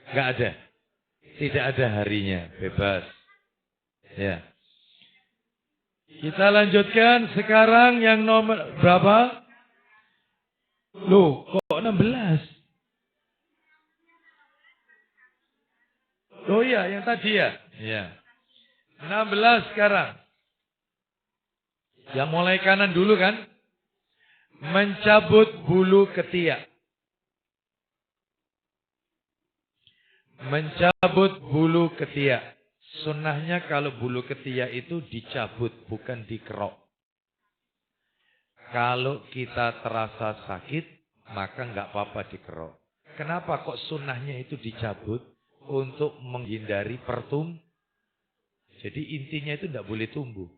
Nggak ada. Tidak ada harinya. Bebas. Ya. Kita lanjutkan sekarang yang nomor berapa? Loh, kok 16? Oh iya, yang tadi ya? Iya. 16 sekarang. Yang mulai kanan dulu kan? Mencabut bulu ketiak. Mencabut bulu ketiak. Sunnahnya kalau bulu ketiak itu dicabut, bukan dikerok. Kalau kita terasa sakit, maka nggak apa-apa dikerok. Kenapa kok sunnahnya itu dicabut? Untuk menghindari Jadi intinya itu nggak boleh tumbuh.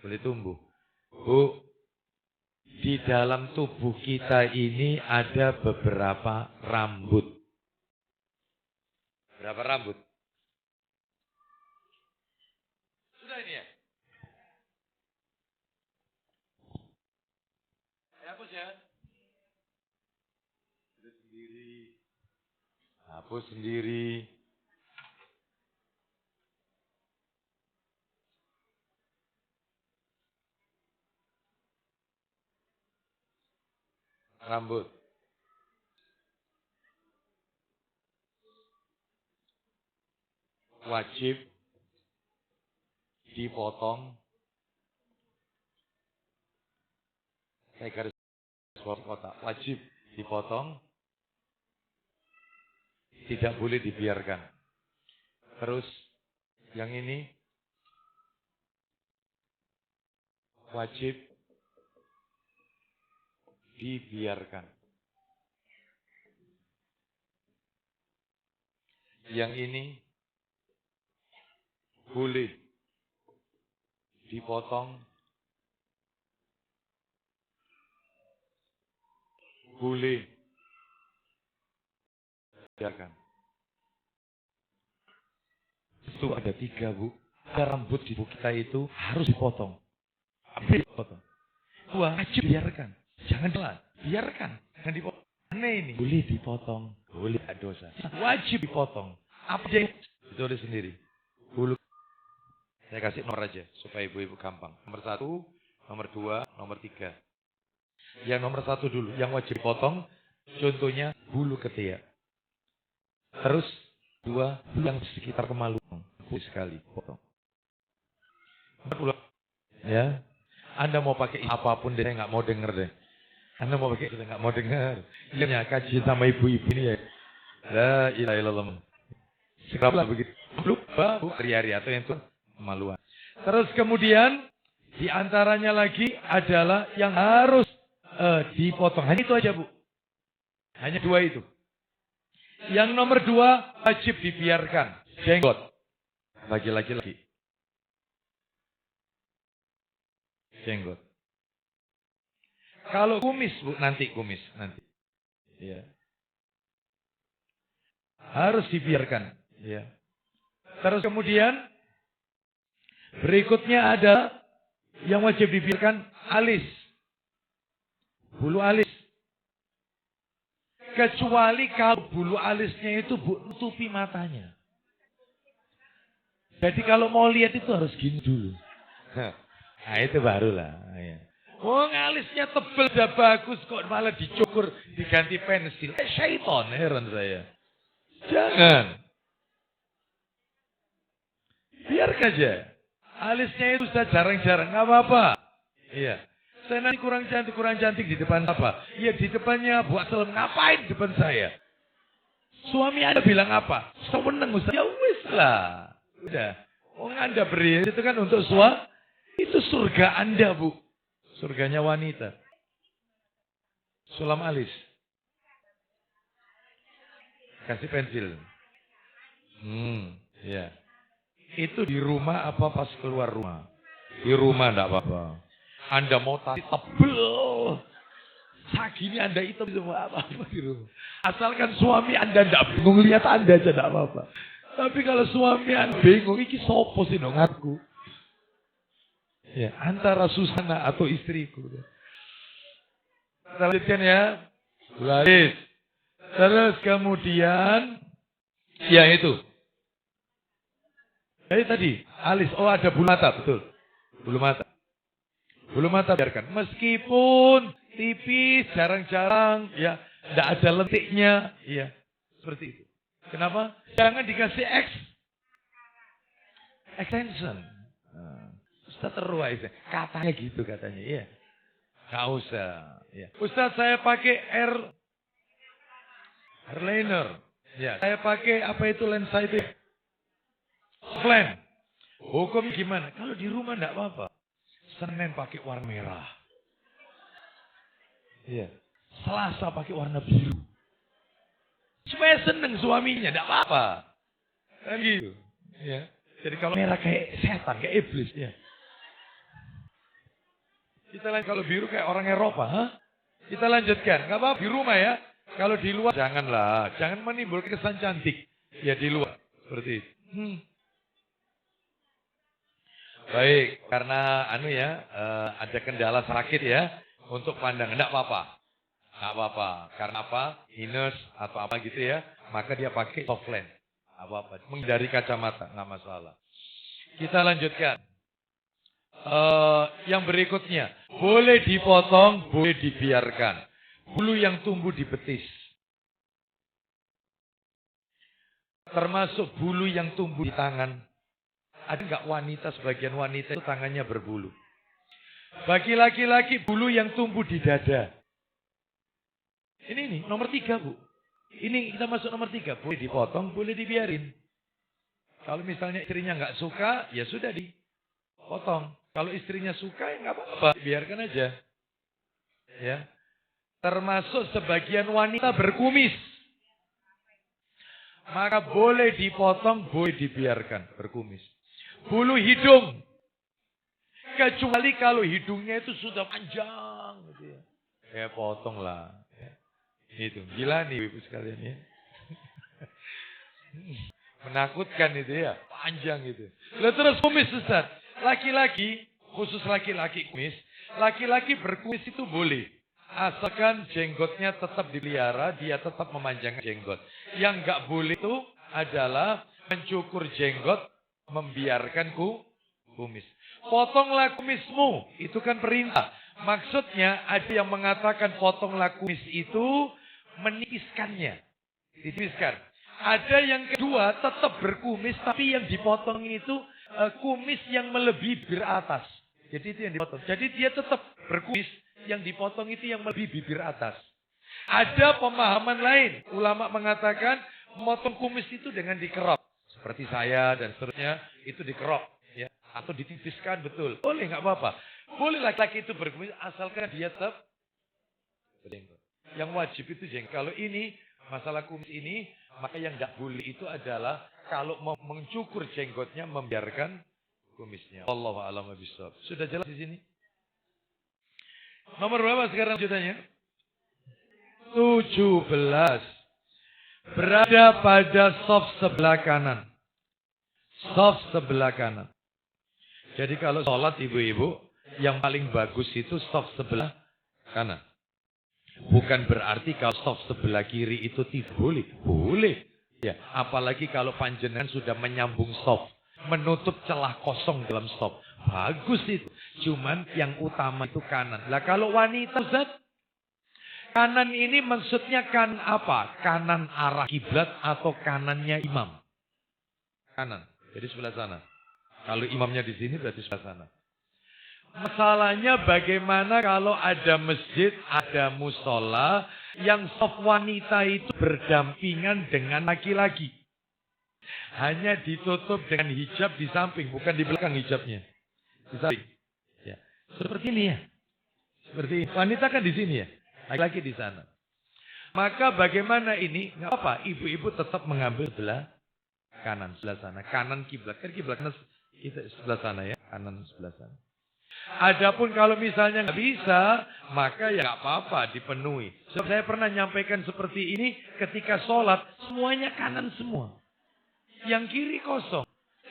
Boleh tumbuh. Bu, di dalam tubuh kita ini ada beberapa rambut. Berapa rambut? Sudah ini ya? Hapus ya? Sudah sendiri. Hapus sendiri. Rambut. Wajib dipotong. Saya garis bawah kotak. Wajib dipotong. Tidak boleh dibiarkan. Terus yang ini wajib dibiarkan. Yang ini boleh dipotong, boleh dibiarkan. Itu ada 3, Bu. Rambut di tubuh kita itu harus dipotong. Habis dipotong. 2, wajib biarkan. Jangan pelan, biarkan. Jangan dipotong. Aneh ini. Boleh dipotong, boleh ada dosa. Wajib dipotong. Apa dia? Itu ada sendiri. Bulu. Saya kasih nomor aja supaya ibu-ibu gampang. Nomor 1, nomor 2, nomor 3. Yang nomor 1 dulu, yang wajib dipotong. Contohnya bulu ketiak. Terus 2, yang sekitar kemaluan. Sekali potong. Ya, Anda mau pakai apapun deh, saya nggak mau denger deh. Anda mau pakai, saya nggak mau denger. Ini kaji sama ibu-ibu ini ya. La ilaha illallah. Sekarang begitu. Lupa, hari-hari atau yang itu kemaluan. Terus kemudian di antaranya lagi adalah yang harus dipotong. Hanya itu aja, Bu. Hanya 2 itu. Yang nomor 2 wajib dibiarkan. Jenggot. Bagi laki-laki. Jenggot. Kalau kumis, Bu, nanti kumis nanti. Ya. Harus dibiarkan, ya. Terus kemudian berikutnya ada yang wajib dibiarkan alis. Bulu alis. Kecuali kalau bulu alisnya itu, Bu, tutupi matanya. Jadi kalau mau lihat itu harus gini dulu. Nah itu barulah. Ya. Oh alisnya tebel udah bagus kok malah dicukur diganti pensil. Syaiton, heran saya. Jangan. Biarkan aja. Alisnya itu sudah jarang-jarang, nggak apa-apa. Iya. Saya nanti kurang cantik di depan apa? Iya di depannya Bu Aslam, ngapain di depan saya? Suami Anda bilang apa? Sewenang Ustaz. Ya wis lah. Udah. Oh, Anda beri itu kan untuk itu surga Anda, Bu. Surganya wanita. Sulam alis. Kasih pensil. Ya. Itu di rumah apa pas keluar rumah? Di rumah enggak apa-apa. Anda mau tadi tebel. Sagini Anda hitam itu apa-apa di rumah. Asalkan suami Anda enggak bingung lihat Anda aja enggak apa-apa. Tapi kalau suami Anda bingung, iki sopo sih dong aku? Ya, antara Susana atau istriku. Kita lanjutkan ya. Laris. Terus kemudian, ya itu. Jadi tadi, alis. Oh, ada bulu mata, betul. Bulu mata. Bulu mata biarkan. Meskipun tipis, jarang-jarang, ya, tidak ada lentiknya, ya, seperti itu. Kenapa? Jangan dikasih extension. Ustaz terruai, katanya gitu katanya, iya. Gak usah. Ya. Ustaz saya pakai airliner. Ya. Saya pakai apa itu lensa itu? Plan. Hukum gimana? Kalau di rumah enggak apa-apa. Senin pakai warna merah. Iya. Selasa pakai warna biru. Supaya seneng suaminya, enggak apa-apa. Kan gitu. Ya. Jadi kalau merah kayak setan, kayak iblis, ya. Kita lanjut, kalau biru kayak orang Eropa, ha? Kita lanjutkan. Enggak apa-apa di rumah ya. Kalau di luar janganlah, jangan menimbulkan kesan cantik. Ya di luar seperti itu. Baik, karena ada kendala sakit ya untuk pandangan, enggak apa-apa. Enggak apa-apa. Karena apa? Minus atau apa gitu ya, maka dia pakai soft lens. Apa-apa, menghindari kacamata, enggak masalah. Kita lanjutkan. Yang berikutnya, boleh dipotong, boleh dibiarkan. Bulu yang tumbuh di betis. Termasuk bulu yang tumbuh di tangan. Ada enggak wanita, sebagian wanita itu tangannya berbulu. Bagi laki-laki, bulu yang tumbuh di dada. Ini nomor 3, Bu. Ini kita masuk nomor 3. Boleh dipotong, boleh dibiarin. Kalau misalnya istrinya enggak suka, ya sudah dipotong. Kalau istrinya suka, ya enggak apa-apa. Biarkan aja. Ya. Termasuk sebagian wanita berkumis. Maka boleh dipotong, boleh dibiarkan berkumis. Bulu hidung. Kecuali kalau hidungnya itu sudah panjang. Gitu ya. Ya potonglah. Ya. Itu. Gila nih ibu sekalian ya. Menakutkan itu ya. Panjang gitu. Lalu terus kumis Ustaz. Laki-laki, khusus laki-laki kumis. Laki-laki berkumis itu boleh. Asalkan jenggotnya tetap dipelihara, dia tetap memanjangkan jenggot. Yang enggak boleh itu adalah mencukur jenggot, membiarkan kumis. Potonglah kumismu, itu kan perintah. Maksudnya ada yang mengatakan potonglah kumis itu menipiskannya. Ditipiskan. Ada yang kedua tetap berkumis, tapi yang dipotong itu kumis yang melebihi bibir atas. Jadi itu yang dipotong. Jadi dia tetap berkumis. Yang dipotong itu yang melebihi bibir atas. Ada pemahaman lain. Ulama mengatakan memotong kumis itu dengan dikerop. Seperti saya dan seterusnya itu dikerop. Ya. Atau ditipiskan betul. Boleh nggak apa-apa. Boleh laki-laki itu berkumis asalkan dia tetap berjenggot. Yang wajib itu jenggot. Kalau ini masalah kumis ini, maka yang nggak boleh itu adalah kalau mau mencukur jenggotnya membiarkan kumisnya. Wallahu a'lam bishawab. Sudah jelas di sini? Nomor berapa sekarang lanjutannya? 17. Berada pada soft sebelah kanan. Soft sebelah kanan. Jadi kalau sholat ibu-ibu, yang paling bagus itu soft sebelah kanan. Bukan berarti kalau soft sebelah kiri itu tidak boleh. Boleh. Ya, apalagi kalau panjenengan sudah menyambung soft. Menutup celah kosong dalam soft. Bagus itu. Cuman yang utama itu kanan. Lah kalau wanita Ustaz, kanan ini maksudnya kan apa? Kanan arah kiblat atau kanannya imam? Kanan. Jadi sebelah sana. Kalau imamnya di sini berarti sebelah sana. Masalahnya bagaimana kalau ada masjid, ada musola yang saf wanita itu berdampingan dengan laki-laki. Hanya ditutup dengan hijab di samping, bukan di belakang hijabnya. Di samping. Ya. Seperti ini ya. Seperti ini. Wanita kan di sini ya. Laki-laki di sana. Maka bagaimana ini? Nggak apa, ibu-ibu tetap mengambil sebelah kanan, sebelah sana. Kanan kiblat. Kan kiblat kita sebelah sana ya. Kanan sebelah sana. Adapun kalau misalnya nggak bisa, maka ya nggak apa-apa, dipenuhi. Sebab saya pernah nyampaikan seperti ini ketika sholat, semuanya kanan semua. Yang kiri kosong.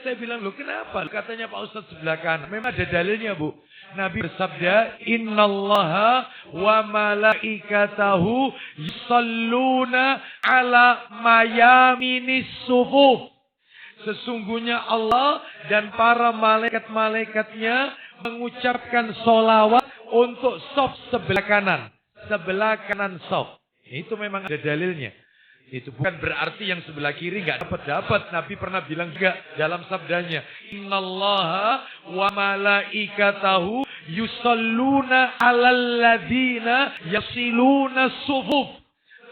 Saya bilang, loh kenapa? Katanya Pak Ustadz sebelah kanan. Memang ada dalilnya Bu. Nabi bersabda, Innallaha wa malaikatahu yusalluna ala mayaminis sufuf. Sesungguhnya Allah dan para malaikat-malaikatnya mengucapkan sholawat untuk soft sebelah kanan. Sebelah kanan soft. Itu memang ada dalilnya. Itu bukan berarti yang sebelah kiri nggak dapat. Nabi pernah bilang juga dalam sabdanya, Innallaha wa malaikatahu yusalluna alal ladina yasiluna sufuf.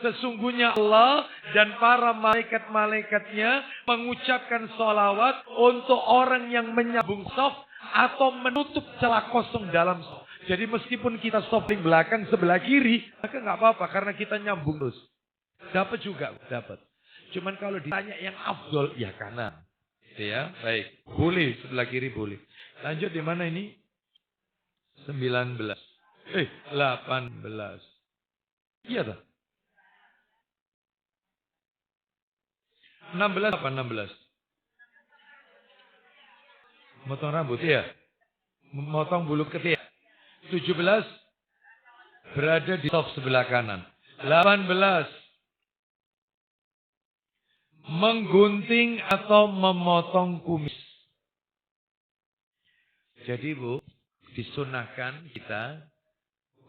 Sesungguhnya Allah dan para malaikat-malaikatnya mengucapkan sholawat untuk orang yang menyambung soft atau menutup celah kosong dalam soft. Jadi meskipun kita soft di belakang sebelah kiri, maka nggak apa-apa karena kita nyambung terus. Dapat juga, dapat. Cuman kalau ditanya yang afdol, ya kanan. Ya, baik. Boleh, sebelah kiri boleh. Lanjut di mana ini? 19. 18. Iya tak? 16 apa 16? Motong rambut ya? Memotong bulu ketiak. 17 berada di soft sebelah kanan. 18 menggunting atau memotong kumis. Jadi Bu, disunahkan kita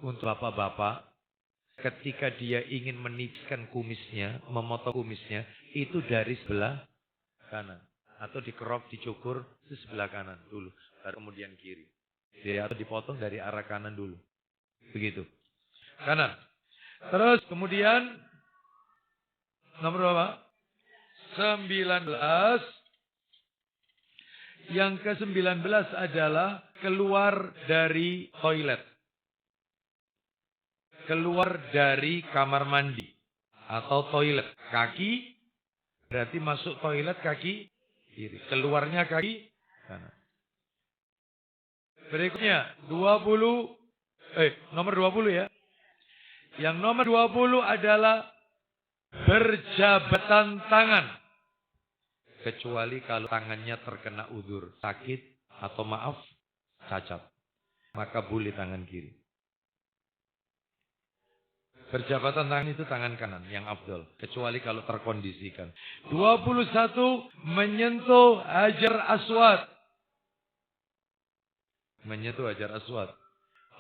untuk bapak-bapak ketika dia ingin menipiskan kumisnya, memotong kumisnya, itu dari sebelah kanan. Atau dikerok, dicukur di sebelah kanan dulu, baru kemudian kiri. Atau dipotong dari arah kanan dulu. Begitu. Kanan. Terus kemudian, nomor berapa? 19. Yang ke-19 adalah keluar dari toilet. Keluar dari kamar mandi. Atau toilet. Kaki, berarti masuk toilet kaki kiri. Keluarnya kaki kanan. Berikutnya, nomor 20 ya. Yang nomor 20 adalah berjabatan tangan. Kecuali kalau tangannya terkena udzur, sakit atau maaf, cacat. Maka boleh tangan kiri. Berjabatan tangan itu tangan kanan yang afdol. Kecuali kalau terkondisikan. 21. Menyentuh hajar aswad. Menyentuh hajar aswad.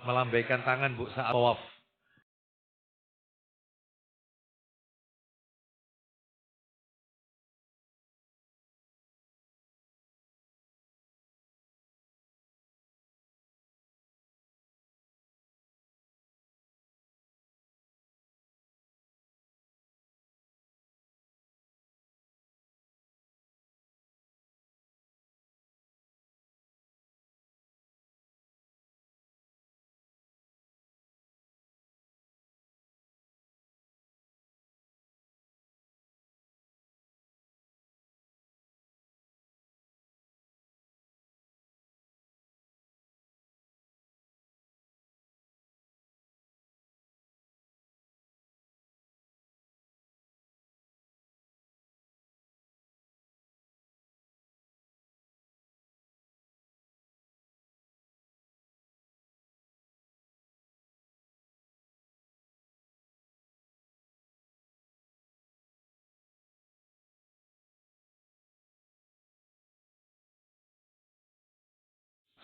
Melambaikan tangan Bu saat tawaf.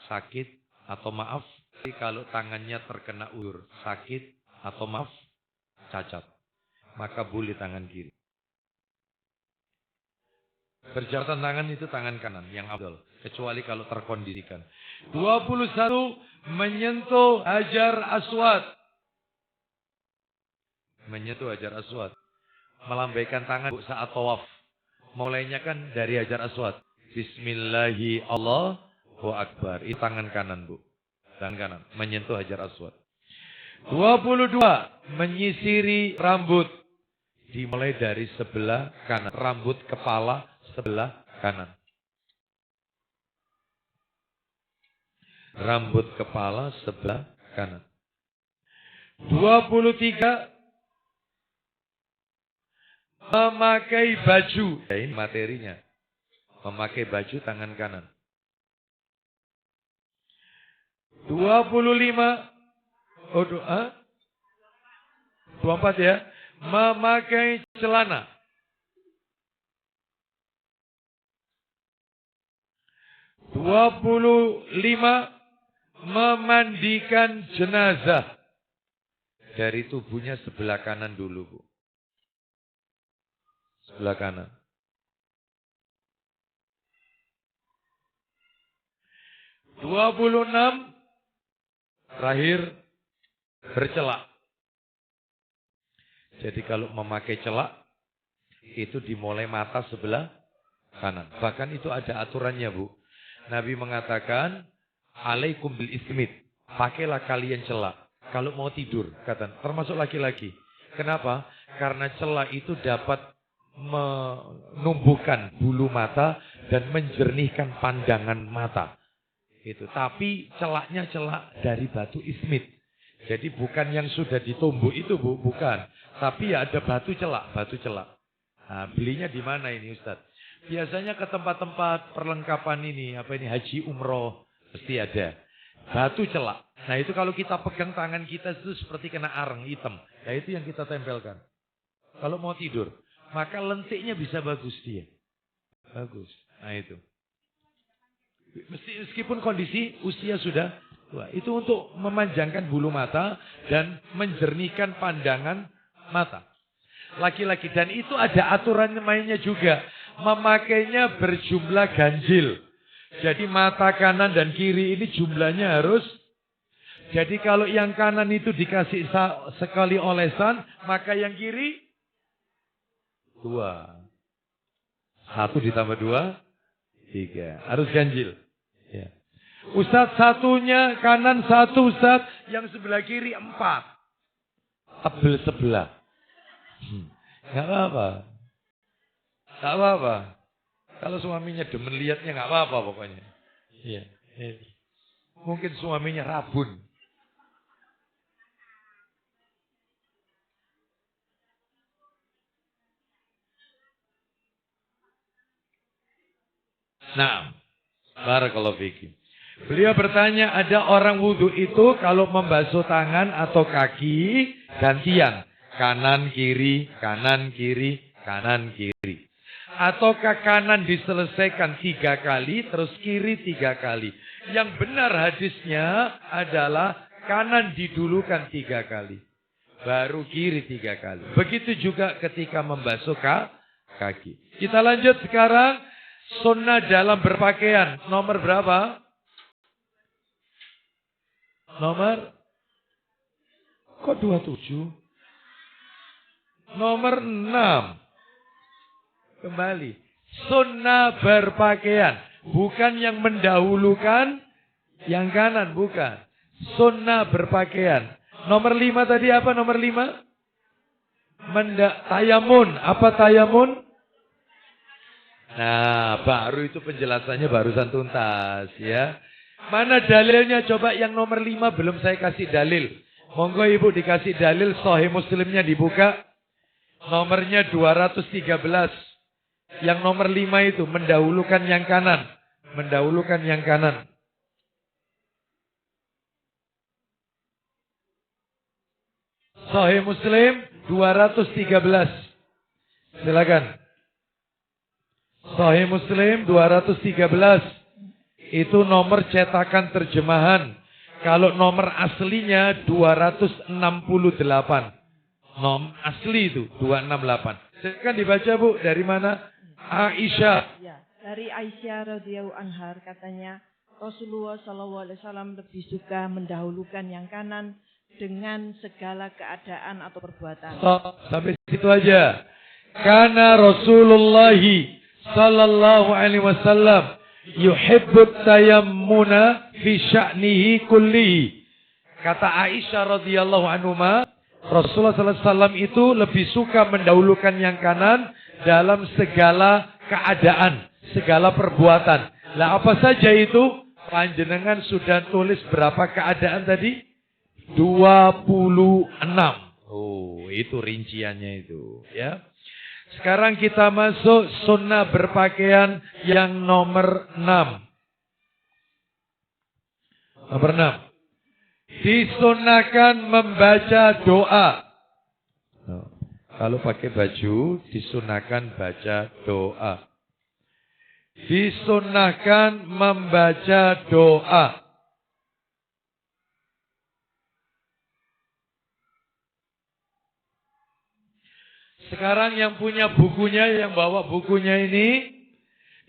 Sakit atau maaf, kalau tangannya terkena udzur, sakit atau maaf, cacat. Maka boleh tangan kiri. Berjabatan tangan itu tangan kanan yang afdal. Kecuali kalau terkondisikan. 21. Menyentuh hajar aswad. Menyentuh hajar aswad. Melambaikan tangan saat tawaf. Mulainya kan dari Hajar Aswad. Bismillahi Allahu Akbar. Itu tangan kanan, Bu. Tangan kanan. Menyentuh Hajar Aswad. 22. Menyisiri rambut. Dimulai dari sebelah kanan. Rambut kepala sebelah kanan. Rambut kepala sebelah kanan. 23. Memakai baju. Ya, ini materinya. Memakai baju tangan kanan. 25. 24 ya. Memakai celana. 25. Memandikan jenazah. Dari tubuhnya sebelah kanan dulu, Bu. Sebelah kanan. 26. Terakhir bercelak. Jadi kalau memakai celak itu dimulai mata sebelah kanan. Bahkan itu ada aturannya, Bu. Nabi mengatakan, alaikum bil ismit. Pakailah kalian celak kalau mau tidur, kata, termasuk laki-laki. Kenapa? Karena celak itu dapat menumbuhkan bulu mata dan menjernihkan pandangan mata. Itu. Tapi celaknya celak dari batu ismit. Jadi bukan yang sudah ditumbuk itu, Bu, bukan. Tapi ya ada batu celak, batu celak. Nah, belinya di mana ini, Ustaz? Biasanya ke tempat-tempat perlengkapan ini, apa ini, haji umroh, pasti ada. Batu celak. Nah itu kalau kita pegang tangan kita itu seperti kena arang hitam. Nah itu yang kita tempelkan. Kalau mau tidur. Maka lentiknya bisa bagus dia. Bagus. Nah itu. Meskipun kondisi usia sudah tua. Itu untuk memanjangkan bulu mata dan menjernihkan pandangan mata. Laki-laki. Dan itu ada aturan mainnya juga. Memakainya berjumlah ganjil. Jadi mata kanan dan kiri ini jumlahnya harus. Jadi kalau yang kanan itu dikasih sekali olesan, maka yang kiri 2. 1 ditambah 2, 3. Harus ganjil. Ya. Ustaz satunya kanan 1, Ustaz. Yang sebelah kiri 4. Tebel sebelah. Gak apa-apa. Gak apa-apa. Kalau suaminya demen lihatnya gak apa-apa pokoknya. Iya. Mungkin suaminya rabun. Nah, barakallahu fikum. Beliau bertanya, ada orang wudhu itu kalau membasuh tangan atau kaki gantian. Kanan, kiri, kanan, kiri, kanan, kiri. Ataukah kanan diselesaikan 3 kali, terus kiri 3 kali. Yang benar hadisnya adalah kanan didulukan 3 kali. Baru kiri 3 kali. Begitu juga ketika membasuh kaki. Kita lanjut sekarang. Sunnah dalam berpakaian. Nomor berapa? Nomor? Kok 27? Nomor 6. Kembali. Sunnah berpakaian. Bukan yang mendahulukan yang kanan. Bukan. Sunnah berpakaian. Nomor 5 tadi apa nomor 5? Tayamun. Apa tayamun? Nah, baru itu penjelasannya barusan tuntas ya. Mana dalilnya? Coba yang nomor 5 belum saya kasih dalil. Monggo Ibu dikasih dalil, Sahih Muslimnya dibuka. Nomornya 213. Yang nomor 5 itu mendahulukan yang kanan. Mendahulukan yang kanan. Sahih Muslim 213. Silakan. Sahih Muslim 213. Itu nomor cetakan terjemahan. Kalau nomor aslinya 268. Nomor asli itu 268. Silakan dibaca, Bu. Dari mana? Aisyah. Ya, dari Aisyah radhiyallahu anha katanya Rasulullah SAW lebih suka mendahulukan yang kanan dengan segala keadaan atau perbuatan. Sampai situ aja. Karena Rasulullah sallallahu alaihi wasallam yuhibbut tayammuna fi sya'nihi kullihi. Kata Aisyah radhiyallahu anhuma, Rasulullah sallallahu alaihi wasallam itu lebih suka mendahulukan yang kanan dalam segala keadaan, segala perbuatan. Lah apa saja itu? Panjenengan sudah tulis berapa keadaan tadi? 26. Oh, itu rinciannya itu, ya. Sekarang kita masuk sunnah berpakaian yang nomor 6. Nomor 6. Disunahkan membaca doa. Kalau pakai baju, disunahkan baca doa. Disunahkan membaca doa. Sekarang yang punya bukunya, yang bawa bukunya ini,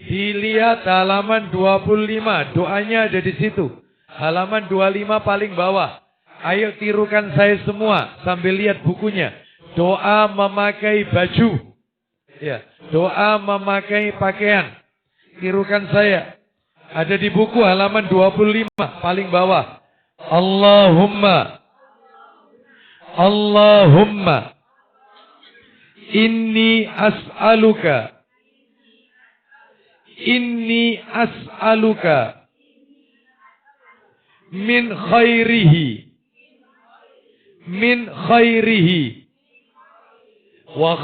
dilihat halaman 25. Doanya ada di situ. Halaman 25 paling bawah. Ayo tirukan saya semua sambil lihat bukunya. Doa memakai baju. Ya, doa memakai pakaian. Tirukan saya. Ada di buku halaman 25 paling bawah. Allahumma Inni as'aluka min khairihi wa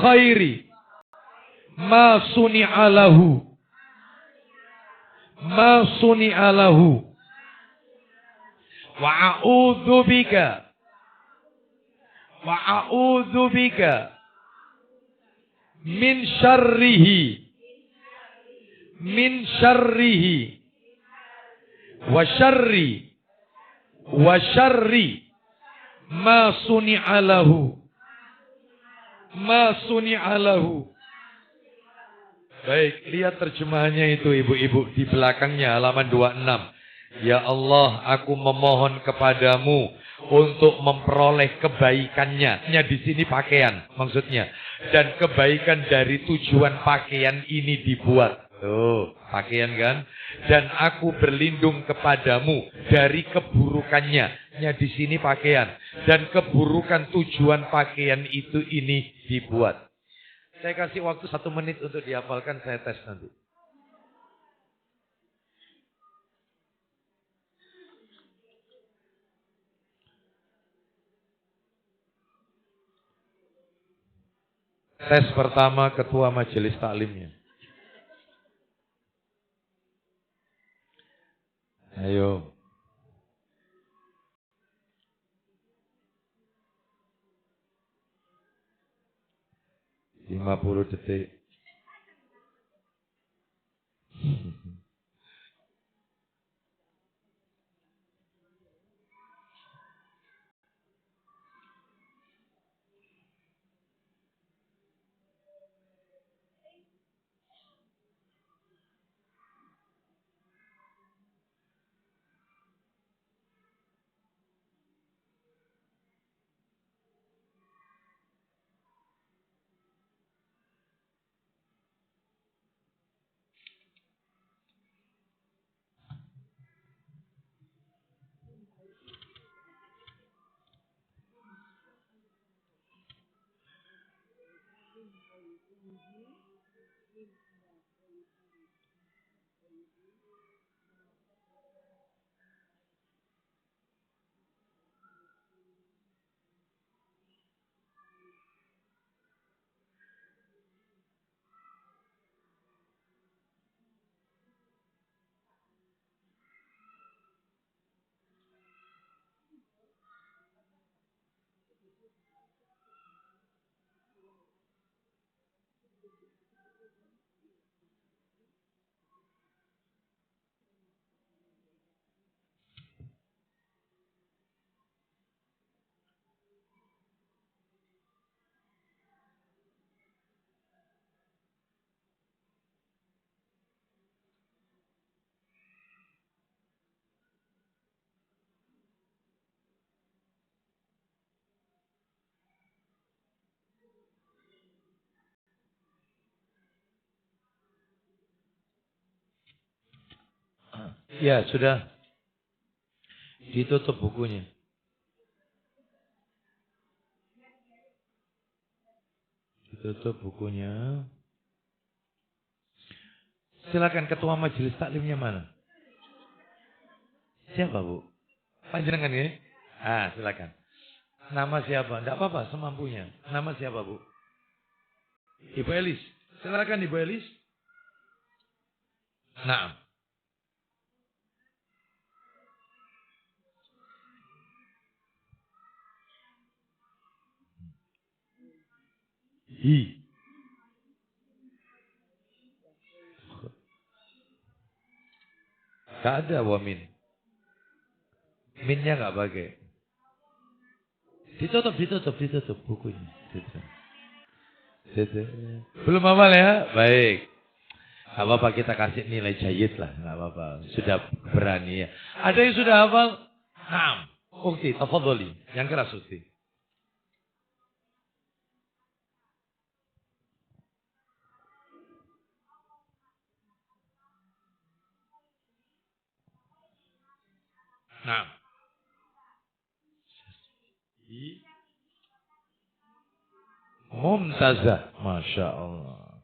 khairi ma suni'a lahu wa a'udzu bika min syarrihi wa syarri ma suni'a lahu. Baik, lihat terjemahannya itu ibu-ibu di belakangnya halaman 26. Ya Allah, aku memohon kepadamu untuk memperoleh kebaikannya. Di sini pakaian maksudnya. Dan kebaikan dari tujuan pakaian ini dibuat. Tuh, pakaian kan? Dan aku berlindung kepadamu dari keburukannya. Di sini pakaian. Dan keburukan tujuan pakaian itu ini dibuat. Saya kasih waktu 1 menit untuk dihafalkan, saya tes nanti. Tes pertama ketua majelis taklimnya. Ayo. 50 detik. Ya, sudah. Ditutup bukunya. Ditutup bukunya. Silakan ketua majelis taklimnya mana? Siapa, Bu? Panjenengan ini? Ah, silakan. Nama siapa? Enggak apa-apa, semampunya. Nama siapa, Bu? Ibu Elis. Silakan Ibu Elis. Nah. Hi. Gak ada wamin. Minnya gak pakai. Ditutup bukunya. Belum hafal ya? Baik. Gak apa-apa, kita kasih nilai jayid lah. Gak apa-apa. Sudah berani ya. Ada yang sudah hafal? Naam. Ukti, tafadholi. Yang keras Ukti. Naam. Mumtazah. Masya Allah.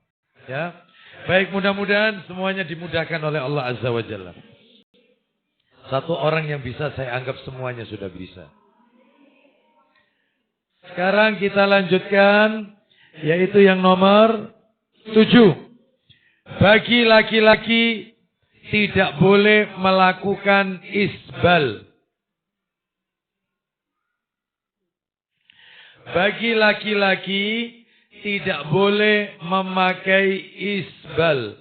Ya. Baik, mudah-mudahan semuanya dimudahkan oleh Allah Azza wa Jalla. Satu orang yang bisa, saya anggap semuanya sudah bisa. Sekarang kita lanjutkan, yaitu yang nomor 7. Bagi laki-laki tidak boleh melakukan isbal. Bagi laki-laki tidak boleh memakai isbal.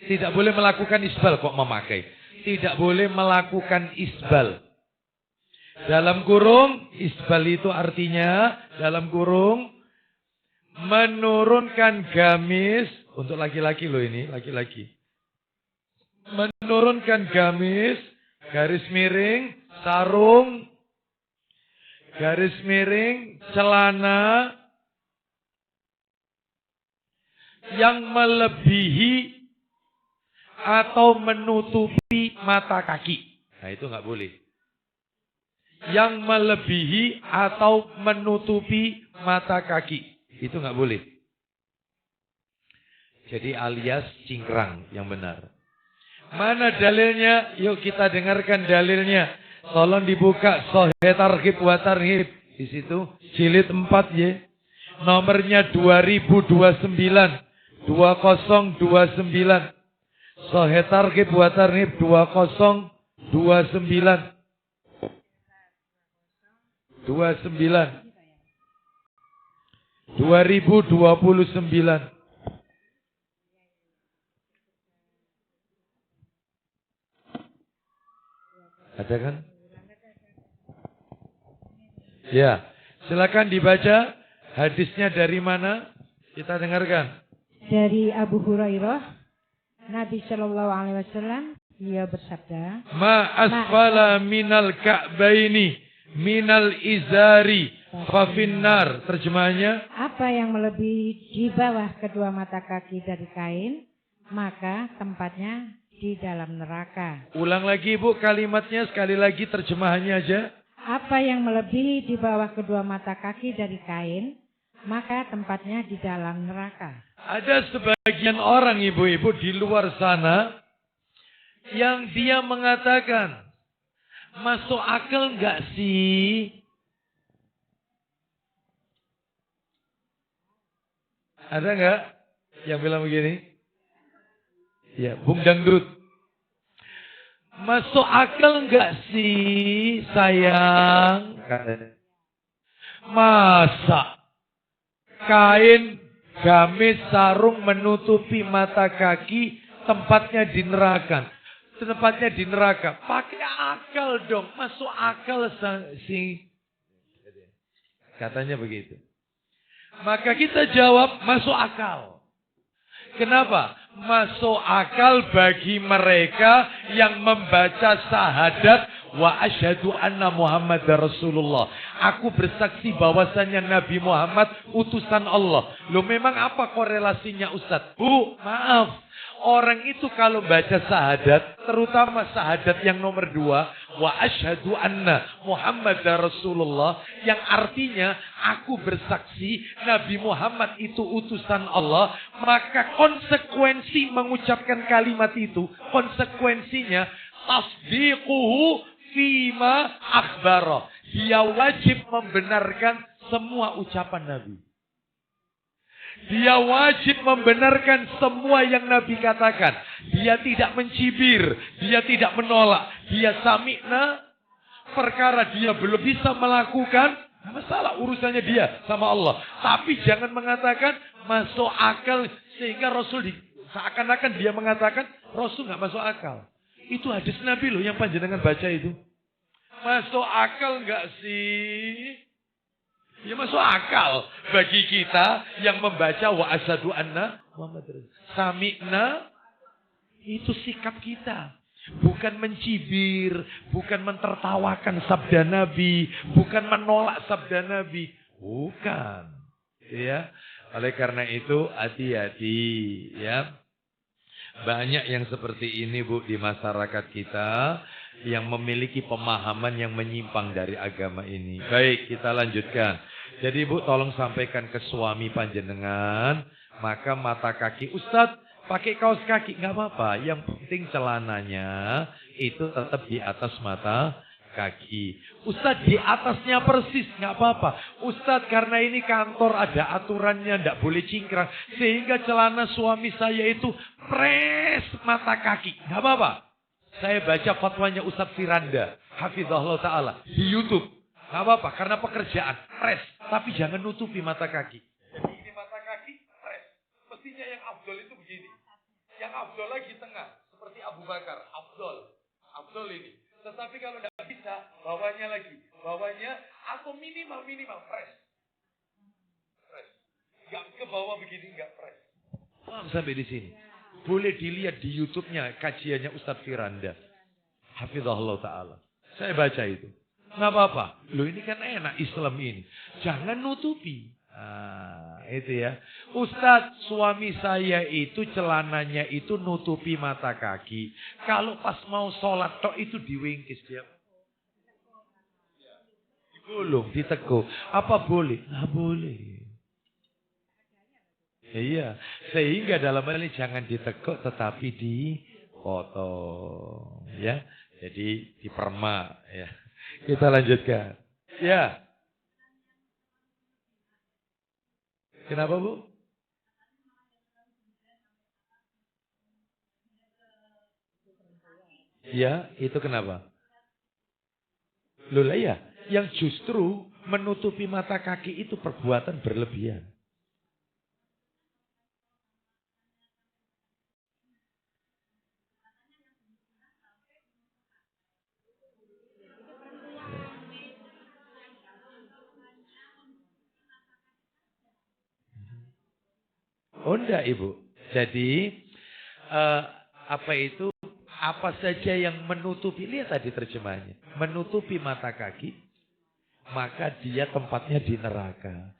Tidak boleh melakukan isbal, kok memakai. Tidak boleh melakukan isbal. Dalam kurung, isbal itu artinya, dalam kurung, menurunkan gamis, untuk laki-laki loh ini, laki-laki. Menurunkan gamis, garis miring, sarung, garis miring, celana yang melebihi atau menutupi mata kaki. Nah itu nggak boleh. Yang melebihi atau menutupi mata kaki. Itu nggak boleh. Jadi alias cingkrang yang benar. Mana dalilnya? Yuk kita dengarkan dalilnya. Tolong dibuka Sahih Targhib wa Tarhib. Di situ jilid 4 ya. Nomornya 2029. 2029. Sahih Targhib wa Tarhib 2029. 2029. Ada kan? Ya, silakan dibaca hadisnya dari mana? Kita dengarkan. Dari Abu Hurairah, Nabi Shallallahu Alaihi Wasallam, beliau bersabda, Ma asfala minal ka'baini minal izari fafinnar. Terjemahnya, apa yang melebihi di bawah kedua mata kaki dari kain, maka tempatnya di dalam neraka. Ulang lagi Bu kalimatnya, sekali lagi terjemahannya aja. Apa yang melebihi di bawah kedua mata kaki dari kain, maka tempatnya di dalam neraka. Ada sebagian orang ibu-ibu di luar sana yang dia mengatakan, masuk akal enggak sih? Ada enggak yang bilang begini? Ya, Bung Dangdut. Masuk akal enggak sih sayang? Masa kain gamis sarung menutupi mata kaki, tempatnya di neraka. Tempatnya di neraka. Pakai akal dong. Masuk akal sih. Katanya begitu. Maka kita jawab masuk akal. Kenapa? Masuk akal bagi mereka yang membaca syahadat Wa asyhadu anna Muhammadar Rasulullah. Aku bersaksi bahwasannya Nabi Muhammad utusan Allah. Loh memang apa korelasinya Ustaz? Bu, maaf. Orang itu kalau baca syahadat, terutama syahadat yang nomor 2, wa asyhadu anna Muhammadar Rasulullah, yang artinya aku bersaksi Nabi Muhammad itu utusan Allah, maka konsekuensi mengucapkan kalimat itu, konsekuensinya tasdiquhu fima akhbara. Dia wajib membenarkan semua ucapan Nabi. Dia wajib membenarkan semua yang Nabi katakan. Dia tidak mencibir, dia tidak menolak. Dia sami'na, perkara dia belum bisa melakukan, tidak masalah urusannya dia sama Allah. Tapi jangan mengatakan masuk akal, sehingga Rasul seakan-akan dia mengatakan Rasul nggak masuk akal. Itu hadis Nabi loh yang panjenengan baca itu. Masuk akal nggak sih? Ya masuk akal bagi kita yang membaca wa asyhadu anna Muhammadar Rasulullah. Sami'na itu sikap kita. Bukan mencibir, bukan mentertawakan sabda Nabi, bukan menolak sabda Nabi. Bukan. Ya. Oleh karena itu hati-hati ya. Banyak yang seperti ini Bu di masyarakat kita yang memiliki pemahaman yang menyimpang dari agama ini. Baik, kita lanjutkan. Jadi Bu tolong sampaikan ke suami panjenengan, maka mata kaki Ustadz pakai kaos kaki nggak apa-apa, yang penting celananya itu tetap di atas mata kaki. Ustadz di atasnya persis nggak apa-apa. Ustadz karena ini kantor ada aturannya nggak boleh cingkrang, sehingga celana suami saya itu pres mata kaki nggak apa-apa. Saya baca fatwanya Ustadz Firanda, hafizahullah ta'ala, di YouTube. Gak apa-apa, karena pekerjaan, pres. Tapi jangan nutupi mata kaki. Jadi ini mata kaki, pres. Mestinya yang afdol itu begini. Yang afdol lagi tengah. Seperti Abu Bakar, afdol. Afdol ini. Tetapi kalau tidak bisa, bawahnya lagi. Bawahnya, atau minimal pres. Pres. Gak ke bawah begini, gak pres. Paham sampai di sini? Boleh dilihat di YouTube-nya, kajiannya Ustadz Firanda. Hafizahullah ta'ala. Saya baca itu. Nggak apa-apa. Loh ini kan enak Islam ini. Jangan nutupi. Itu ya. Ustadz, suami saya itu celananya itu nutupi mata kaki. Kalau pas mau sholat tok itu diwingkis dia. Digulung, ditekuk. Apa boleh? Nggak boleh. Iya. Sehingga dalam hal ini jangan ditekuk tetapi dipotong. Ya. Jadi dipermak. Ya. Kita lanjutkan. Ya. Kenapa Bu? Ya, itu kenapa? Loh lah ya, yang justru menutupi mata kaki itu perbuatan berlebihan. Oh enggak Ibu. Jadi apa saja yang menutupi, lihat tadi terjemahannya. Menutupi mata kaki, maka dia tempatnya di neraka.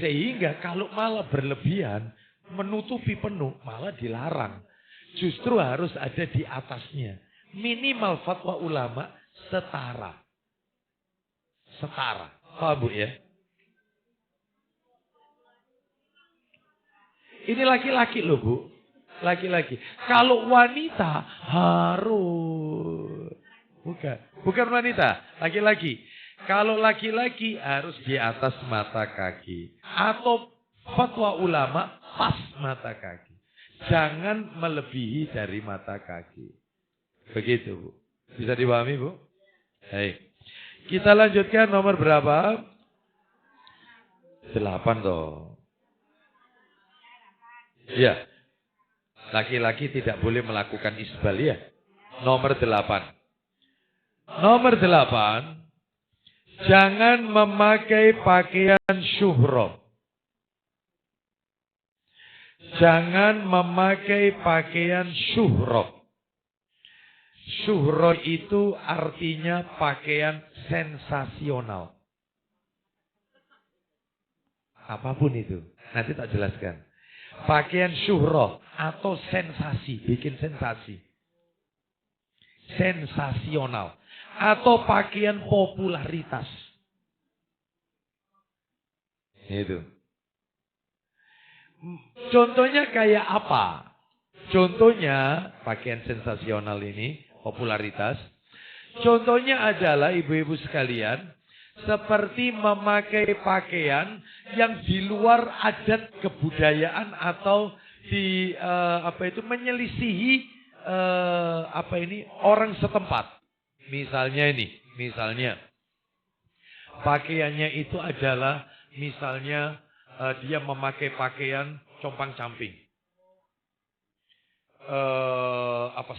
Sehingga kalau malah berlebihan, menutupi penuh, malah dilarang. Justru harus ada di atasnya. Minimal fatwa ulama setara. Setara. Paham Bu ya? Ini laki-laki loh Bu. Laki-laki. Kalau wanita harus. Bukan wanita. Laki-laki. Kalau laki-laki harus di atas mata kaki. Atau fatwa ulama pas mata kaki. Jangan melebihi dari mata kaki. Begitu Bu. Bisa dipahami Bu? Baik. Kita lanjutkan nomor berapa? 8 toh. Ya. Laki-laki tidak boleh melakukan isbal ya. Nomor 8. Nomor 8. Jangan memakai pakaian syuhram. Jangan memakai pakaian syuhram. Syuhro itu artinya pakaian sensasional. Apapun itu. Nanti tak jelaskan. Pakaian syuhro atau sensasi. Bikin sensasi. Sensasional. Atau pakaian popularitas. Itu. Contohnya kayak apa? Contohnya pakaian sensasional ini, popularitas. Contohnya adalah ibu-ibu sekalian, seperti memakai pakaian yang di luar adat kebudayaan atau di menyelisihi orang setempat. Misalnya pakaiannya itu adalah misalnya dia memakai pakaian compang-camping.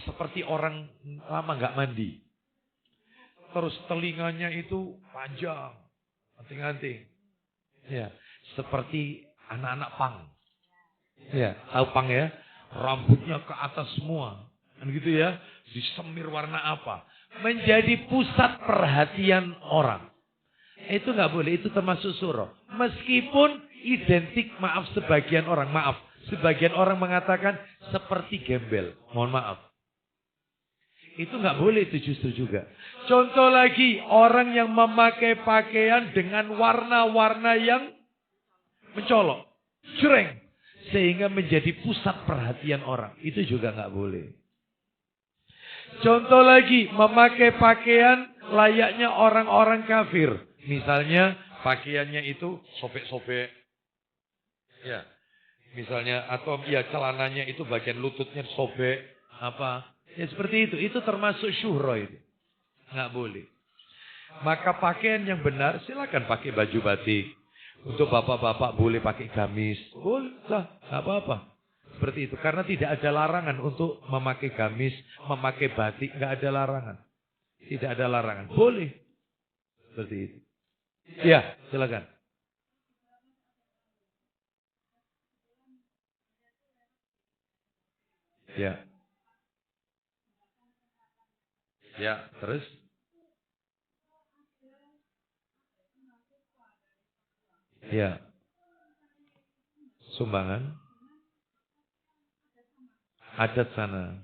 Seperti orang lama nggak mandi. Terus telinganya itu panjang, anting-anting. Ya, seperti anak-anak pang. Ya, tahu pang ya? Rambutnya ke atas semua. Kan gitu ya, disemir warna apa? Menjadi pusat perhatian orang. Itu nggak boleh, itu termasuk syuhro. Meskipun identik, sebagian orang mengatakan seperti gembel. Mohon maaf. Itu nggak boleh, itu justru juga. Contoh lagi, orang yang memakai pakaian dengan warna-warna yang mencolok, jreng, sehingga menjadi pusat perhatian orang. Itu juga nggak boleh. Contoh lagi, memakai pakaian layaknya orang-orang kafir. Misalnya pakaiannya itu sobek-sobek. Ya. Misalnya, atau ya celananya itu bagian lututnya sobek. Ya seperti itu. Itu termasuk syuhro itu. Nggak boleh. Maka pakaian yang benar silakan pakai baju batik. Untuk bapak-bapak boleh pakai gamis. Boleh lah, nggak apa-apa. Seperti itu. Karena tidak ada larangan untuk memakai gamis, memakai batik. Nggak ada larangan. Tidak ada larangan. Boleh. Seperti itu. Ya, silakan. Ya. Ya, terus? Ya. Sumbangan. Adat sana.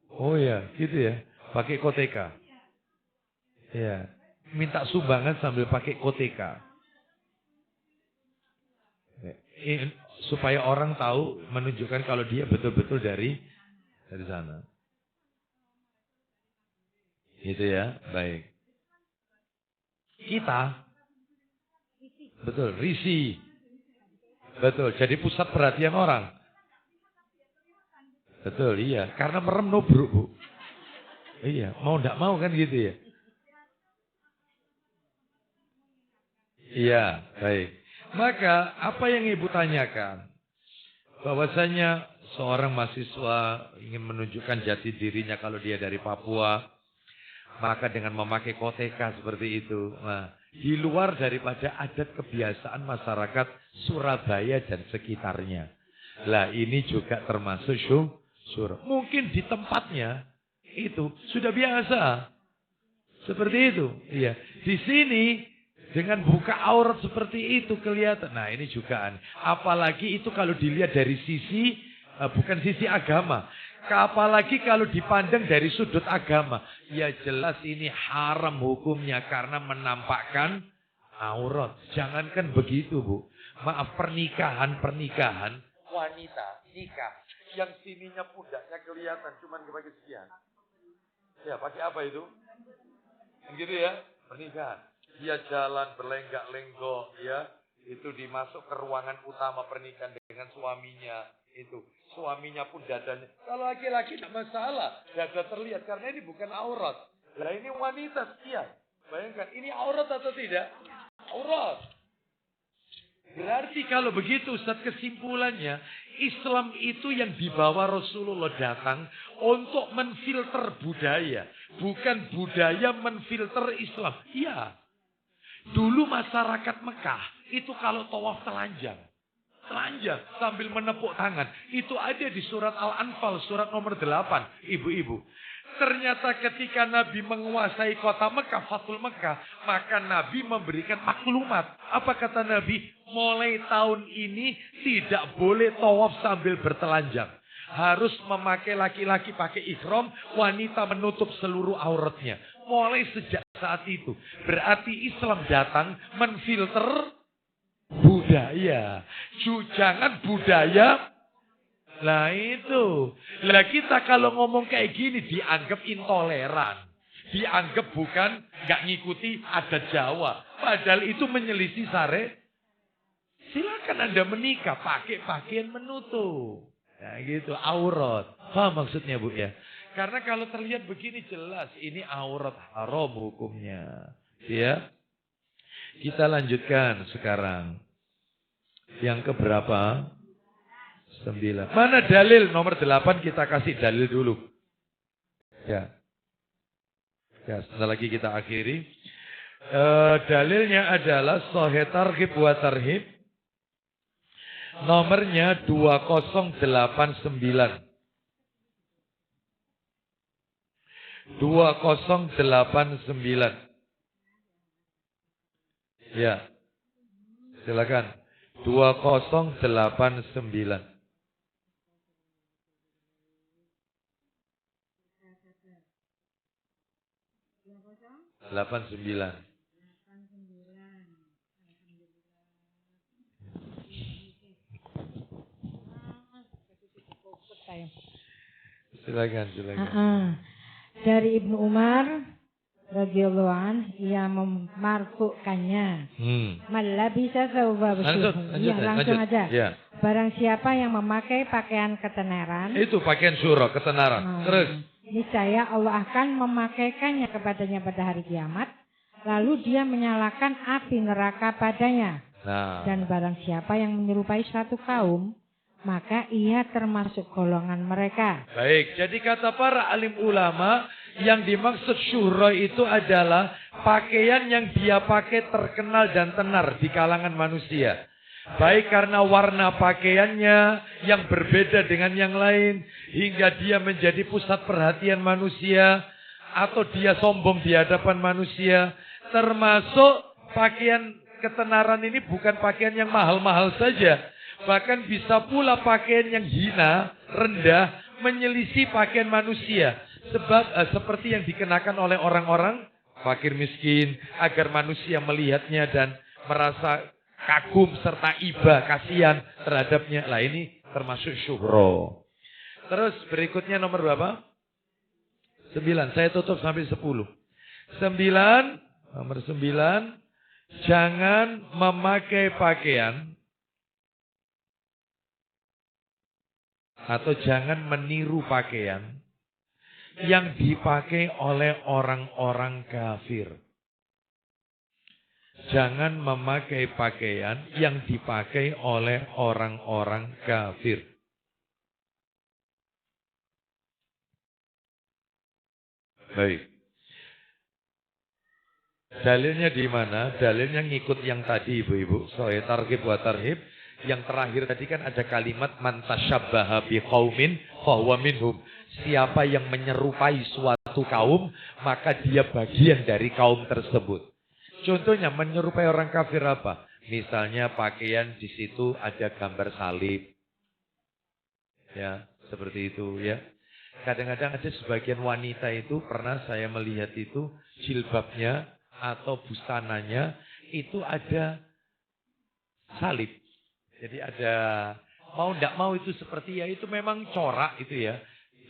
Oh ya, gitu ya. Pakai koteka. Ya. Minta sumbangan sambil pakai koteka. Supaya orang tahu, menunjukkan kalau dia betul-betul dari sana. Gitu ya, baik. Kita, betul, risi. Betul, jadi pusat perhatian orang. Betul, iya. Karena merem nubruk, Bu. Iya, mau ndak mau kan gitu ya. Iya, baik. Maka apa yang Ibu tanyakan? Bahwasanya seorang mahasiswa ingin menunjukkan jati dirinya kalau dia dari Papua. Maka dengan memakai koteka seperti itu. Nah, di luar daripada adat kebiasaan masyarakat Surabaya dan sekitarnya. Lah ini juga termasuk syuhro. Mungkin di tempatnya itu sudah biasa. Seperti itu. Iya. Di sini dengan buka aurat seperti itu kelihatan. Nah ini juga aneh. Apalagi itu kalau dilihat dari sisi, bukan sisi agama. Apalagi kalau dipandang dari sudut agama. Ya jelas ini haram hukumnya karena menampakkan aurat. Jangankan begitu, Bu. Maaf, pernikahan wanita nikah yang sininya pundaknya kelihatan cuman pakai sekian. Ya, pakai apa itu? Gitu ya, pernikahan. Dia jalan berlenggak-lenggok ya. Itu dimasuk ke ruangan utama pernikahan dengan suaminya. Itu suaminya pun dadanya. Kalau laki-laki tidak masalah, dada terlihat karena ini bukan aurat. Lah ini wanita sekian. Bayangkan, ini aurat atau tidak? Aurat. Berarti kalau begitu Ustaz, kesimpulannya Islam itu yang dibawa Rasulullah datang untuk menfilter budaya, bukan budaya menfilter Islam. Iya. Dulu masyarakat Mekah itu kalau tawaf telanjang. telanjang sambil menepuk tangan. Itu ada di surat Al-Anfal, surat nomor 8, ibu-ibu. Ternyata ketika Nabi menguasai kota Mekah, Fathul Mekah, maka Nabi memberikan maklumat. Apa kata Nabi? Mulai tahun ini tidak boleh tawaf sambil bertelanjang. Harus memakai laki-laki pakai ihram, wanita menutup seluruh auratnya. Mulai sejak saat itu. Berarti Islam datang menfilter budaya. Jangan budaya. Lah itu. Lah kita kalau ngomong kayak gini dianggap intoleran. Dianggap bukan gak ngikuti adat Jawa. Padahal itu menyelisih syariat. Silakan Anda menikah pakai pakaian menutup. Nah gitu, aurat. Paham maksudnya Bu ya? Karena kalau terlihat begini jelas ini aurat haram hukumnya. Ya. Kita lanjutkan sekarang. Yang keberapa? 9. Mana dalil nomor 8 kita kasih dalil dulu. Ya. Ya, sebentar lagi kita akhiri. Dalilnya adalah Sahih Targhib wa Tarhib. Nomornya 2089. 2089. Ya. Silakan. 2089. 89. Silakan. Dari Ibnu Umar radhiyallahu an, ia memarfukannya. Malabisa thawba langsung aja. Ya. Barang siapa yang memakai pakaian ketenaran. Itu pakaian syura, ketenaran. Terus. Niscaya Allah akan memakaikannya kepadanya pada hari kiamat. Lalu dia menyalakan api neraka padanya. Nah. Dan barang siapa yang menyerupai suatu kaum, maka ia termasuk golongan mereka. Baik, jadi kata para alim ulama, yang dimaksud syura itu adalah pakaian yang dia pakai terkenal dan tenar di kalangan manusia. Baik karena warna pakaiannya yang berbeda dengan yang lain, hingga dia menjadi pusat perhatian manusia, atau dia sombong di hadapan manusia. Termasuk pakaian ketenaran ini bukan pakaian yang mahal-mahal saja. Bahkan bisa pula pakaian yang hina, rendah, menyelisih pakaian manusia. Sebab seperti yang dikenakan oleh orang-orang fakir miskin, agar manusia melihatnya dan merasa kagum serta iba, kasihan terhadapnya. Lah ini termasuk syuhro. Terus berikutnya nomor berapa? 9. Saya tutup sampai 10. 9. Nomor 9. Jangan memakai pakaian atau jangan meniru pakaian yang dipakai oleh orang-orang kafir. Jangan memakai pakaian yang dipakai oleh orang-orang kafir. Baik. Dalilnya di mana? Dalilnya ngikut yang tadi ibu-ibu. Sahih Targhib wa Tarhib. Yang terakhir tadi kan ada kalimat man tasyabbaha biqaumin fahuwa minhum. Siapa yang menyerupai suatu kaum, maka dia bagian dari kaum tersebut. Contohnya menyerupai orang kafir apa? Misalnya pakaian di situ ada gambar salib. Ya, seperti itu ya. Kadang-kadang ada sebagian wanita itu pernah saya melihat itu jilbabnya atau busananya itu ada salib. Jadi ada mau tidak mau itu seperti ya itu memang corak itu ya.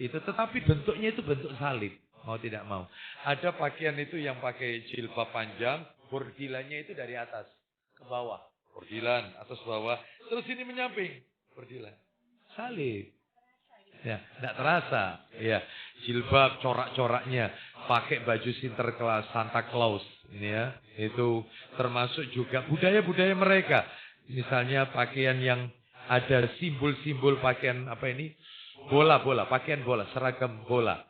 Itu tetapi bentuknya itu bentuk salib. Mau tidak mau. Ada pakaian itu yang pakai jilbab panjang, bordilannya itu dari atas ke bawah. Bordilan atas bawah. Terus ini menyamping. Bordilan. Salib. Ya, tidak terasa. Ya, jilbab corak-coraknya. Pakai baju Sinterklas, Santa Claus. Ini ya. Itu termasuk juga budaya-budaya mereka. Misalnya pakaian yang ada simbol-simbol pakaian apa ini? Bola-bola, pakaian bola, seragam bola.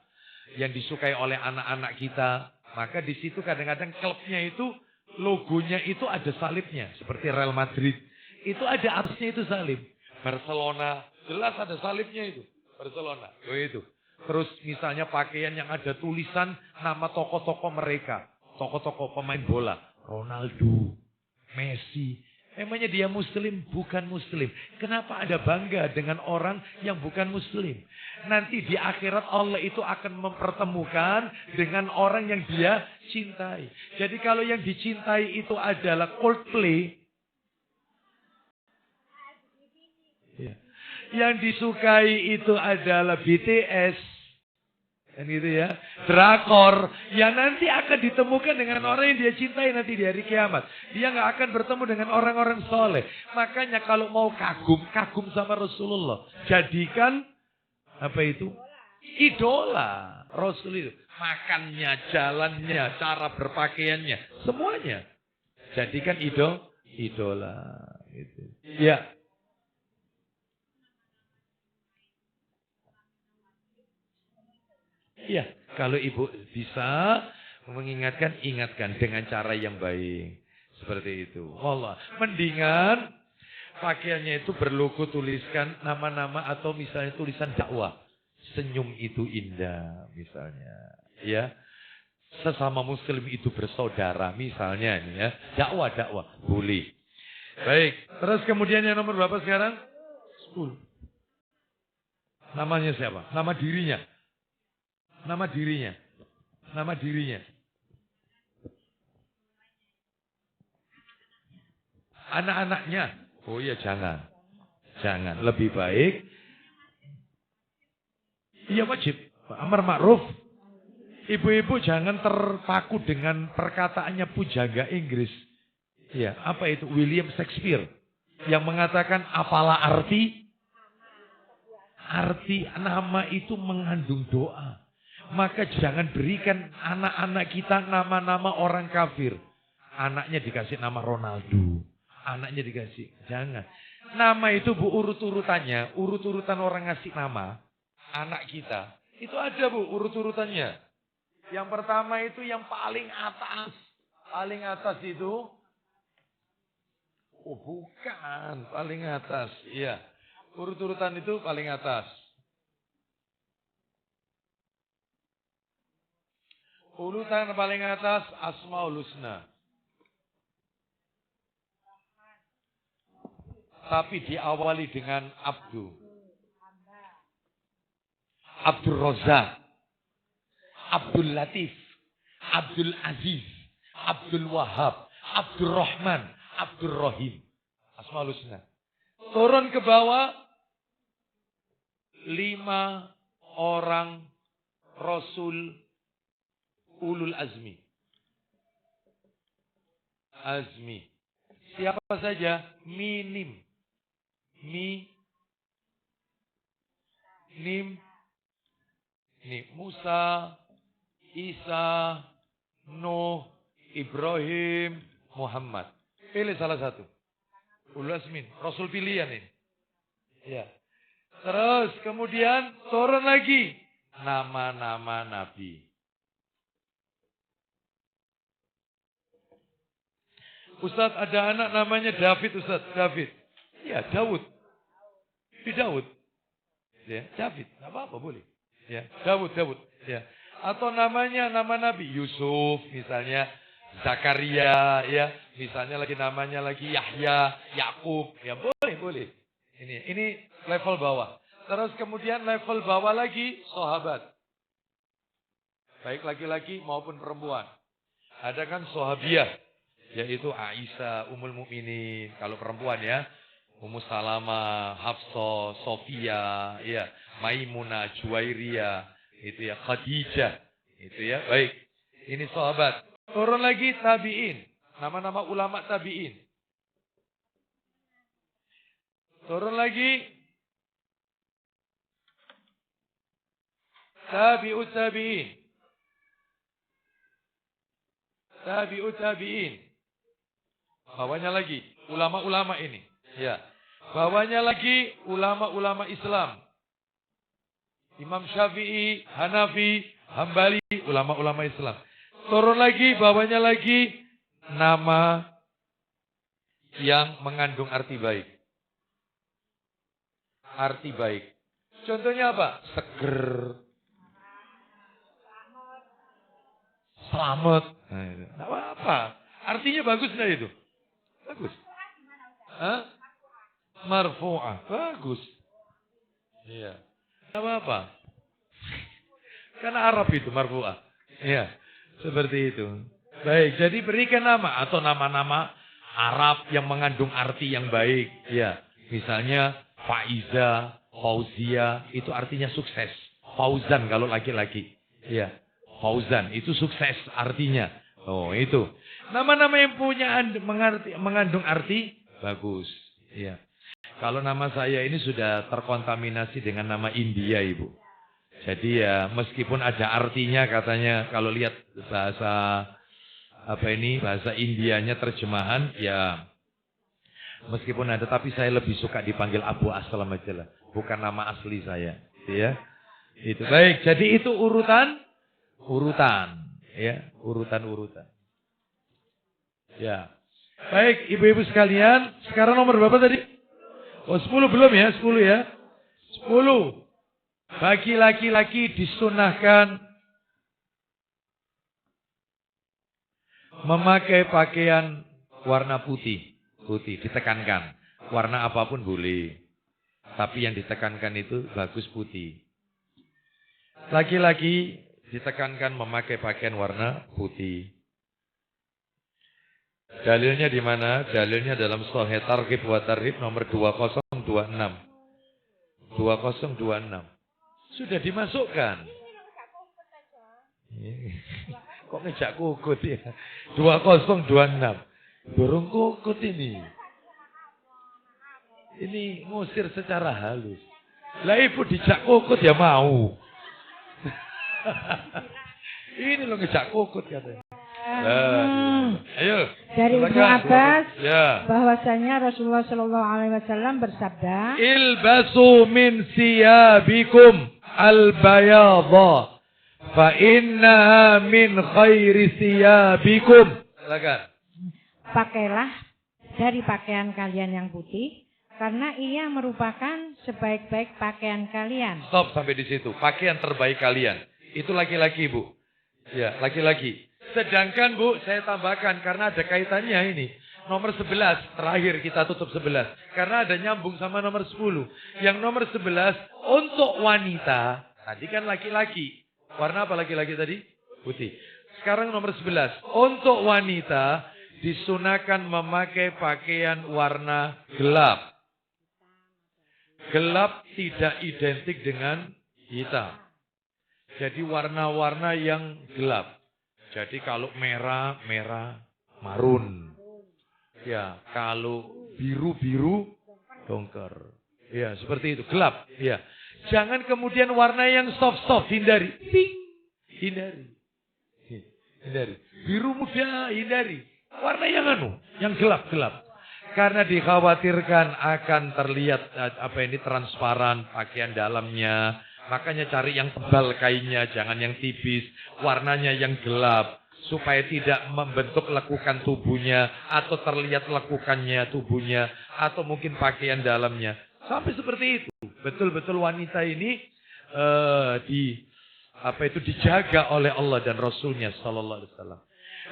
Yang disukai oleh anak-anak kita. Maka di situ kadang-kadang klubnya itu, logonya itu ada salibnya. Seperti Real Madrid. itu ada atasnya itu salib. Barcelona, jelas ada salibnya itu. Barcelona, itu. Terus misalnya pakaian yang ada tulisan nama tokoh-tokoh mereka. Tokoh-tokoh pemain bola. Ronaldo, Messi. Emangnya dia muslim? Bukan muslim. Kenapa ada bangga dengan orang yang bukan muslim? Nanti di akhirat Allah itu akan mempertemukan dengan orang yang dia cintai. Jadi kalau yang dicintai itu adalah Coldplay. Yang disukai itu adalah BTS. Kan gitu ya. Drakor. Ya nanti akan ditemukan dengan orang yang dia cintai nanti di hari kiamat. Dia nggak akan bertemu dengan orang-orang soleh. Makanya kalau mau kagum sama Rasulullah. Jadikan, apa itu? Idola. Rasul itu. Makannya, jalannya, cara berpakaiannya. Semuanya. Jadikan idola. Gitu. Ya. Iya, kalau ibu bisa mengingatkan, ingatkan dengan cara yang baik. Seperti itu. Wallah, mendingan pakaiannya itu berlogo tuliskan nama-nama atau misalnya tulisan dakwah. Senyum itu indah misalnya. Ya, sesama muslim itu bersaudara misalnya ini ya. Dakwah boleh. Baik, terus kemudian yang nomor berapa sekarang? 10. Namanya siapa? Nama dirinya. Nama dirinya. Anak-anaknya. Oh iya jangan. Lebih baik. Iya wajib. Amar ma'ruf. Ibu-ibu jangan terpaku dengan perkataannya pujangga Inggris. Ya, apa itu? William Shakespeare. Yang mengatakan apalah arti? Arti nama itu mengandung doa. Maka jangan berikan anak-anak kita nama-nama orang kafir. Anaknya dikasih nama Ronaldo. Anaknya dikasih. Jangan. Nama itu bu urut-urutannya. Urut-urutan orang ngasih nama. Anak kita. Itu ada bu urut-urutannya. Yang pertama itu yang paling atas. Paling atas itu. Oh bukan. Paling atas. Iya. Urut-urutan itu paling atas. Urutan paling atas Asmaul Husna. Tapi diawali dengan Abdul Razak, Abdul Latif, Abdul Aziz, Abdul Wahab, Abdul Rahman, Abdul Rahim. Asmaul Husna. Turun ke bawah 5 orang Rasul Ulul Azmi. Siapa saja? Nim. Musa, Isa, Nuh, Ibrahim, Muhammad. Pilih salah satu. Ulul Azmi. Rasul pilihan ini. Ya. Terus kemudian turun lagi. Nama-nama Nabi. Ustaz ada anak namanya David Ustaz. David. Ya Daud. Di Daud. Ya, David. Tidak apa-apa boleh. Ya, Daud. Ya. Atau namanya nama Nabi. Yusuf misalnya. Zakaria. Ya. Misalnya namanya lagi Yahya. Yakub. Ya boleh. Ini level bawah. Terus kemudian level bawah lagi sahabat. Baik laki-laki maupun perempuan. Ada kan sahabiah. Yaitu Aisyah, Ummul Mukminin. Kalau perempuan ya. Ummu Salamah, Hafsah, Sofia, ya, Maimunah, Juwairiyah, itu ya, Khadijah. Itu ya. Baik. Ini sahabat. Turun lagi tabi'in. Nama-nama ulama tabi'in. Turun lagi tabi'ut tabi'in. Tabi'ut tabi'in. Bawahnya lagi ulama-ulama ini. Ya. Bawahnya lagi ulama-ulama Islam. Imam Syafi'i, Hanafi, Hambali, ulama-ulama Islam. Turun lagi, bawahnya lagi nama yang mengandung arti baik. Arti baik. Contohnya apa? Seger. Selamat. Nah, itu. Nggak apa-apa. Artinya bagus nggak itu? Bagus. Hah? Marfu'ah. Bagus. Iya. Nggak apa-apa. Karena Arab itu marfu'ah. Iya. Seperti itu. Baik. Jadi berikan nama atau nama-nama Arab yang mengandung arti yang baik. Ya. Misalnya Faiza, Fauzia. Itu artinya sukses. Fauzan kalau laki-laki. Ya. Fauzan. Itu sukses artinya. Oh itu. Nama-nama yang punya mengandung arti. Bagus. Ya. Kalau nama saya ini sudah terkontaminasi dengan nama India, Ibu. Jadi ya meskipun ada artinya katanya kalau lihat bahasa bahasa Indianya terjemahan ya meskipun ada tapi saya lebih suka dipanggil Abu Aslam aja lah, bukan nama asli saya, ya. Itu baik. Jadi itu urutan ya, urutan. Ya. Baik, ibu-ibu sekalian, sekarang nomor berapa tadi? Oh, 10 belum ya? 10 ya? 10. Bagi laki-laki disunahkan memakai pakaian warna putih. Putih, ditekankan. Warna apapun boleh. Tapi yang ditekankan itu bagus putih. Laki-laki ditekankan memakai pakaian warna putih. Dalilnya di mana? Dalilnya dalam Sahih Targhib wa Tarhib nomor 2026. 2026. Sudah dimasukkan. Kok ngejak kukut ya? 2026. Burung kukut ini. Ini ngusir secara halus. Lah ibu dijak kukut ya mau. Ini lo ngejak kukut katanya. Ayo. Dari Ibnu Abbas ya. bahwasanya Rasulullah Shallallahu Alaihi Wasallam bersabda, Ilbasu min siyabikum al-bayadha fa innaha min khairi siyabikum. Silakan. Pakailah dari pakaian kalian yang putih karena ia merupakan sebaik-baik pakaian kalian. Stop sampai di situ. Pakaian terbaik kalian. Itu laki-laki, Bu. Ya, laki-laki. Sedangkan Bu, saya tambahkan karena ada kaitannya ini. Nomor 11, terakhir kita tutup 11. Karena ada nyambung sama nomor 10. Yang nomor 11, untuk wanita. Tadi kan laki-laki. Warna apa laki-laki tadi? Putih. Sekarang nomor 11. Untuk wanita, disunahkan memakai pakaian warna gelap. Gelap tidak identik dengan hitam. Jadi warna-warna yang gelap. Jadi kalau merah, marun. Ya, kalau biru, dongker. Ya, seperti itu, gelap. Ya. Jangan kemudian warna yang soft, hindari. Pink, hindari. Biru muda, hindari. Warna yang gelap. Karena dikhawatirkan akan terlihat transparan pakaian dalamnya. Makanya cari yang tebal kainnya, jangan yang tipis. Warnanya yang gelap. Supaya tidak membentuk lekukan tubuhnya. Atau terlihat lekukannya tubuhnya. Atau mungkin pakaian dalamnya. Sampai seperti itu. Betul-betul wanita ini dijaga oleh Allah dan Rasulnya Sallallahu Alaihi Wasallam.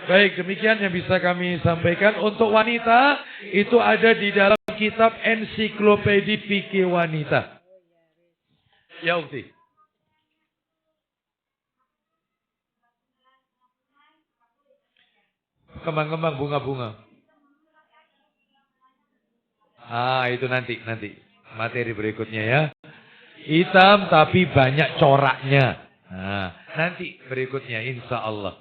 Baik, demikian yang bisa kami sampaikan. Untuk wanita, itu ada di dalam kitab Ensiklopedia Fikih Wanita. Ya, Ukti. Kembang-kembang, bunga-bunga. Itu nanti. Materi berikutnya ya. Hitam tapi banyak coraknya. Nanti berikutnya insya Allah.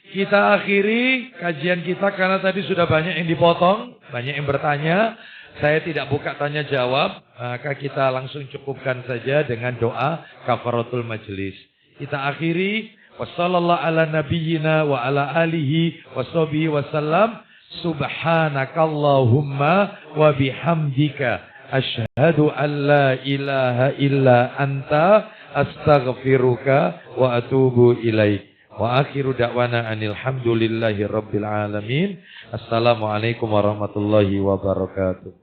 Kita akhiri kajian kita karena tadi sudah banyak yang dipotong. Banyak yang bertanya. Saya tidak buka tanya jawab, maka kita langsung cukupkan saja dengan doa kafaratul majlis. Kita akhiri, wassallallahu ala nabiyyina wa ala alihi washabihi wasallam, subhanakallahumma wa bihamdika asyhadu an la ilaha illa anta astaghfiruka wa atubu ilaik. Wa akhiru da'wana anil hamdulillahi rabbil alamin. Assalamualaikum warahmatullahi wabarakatuh.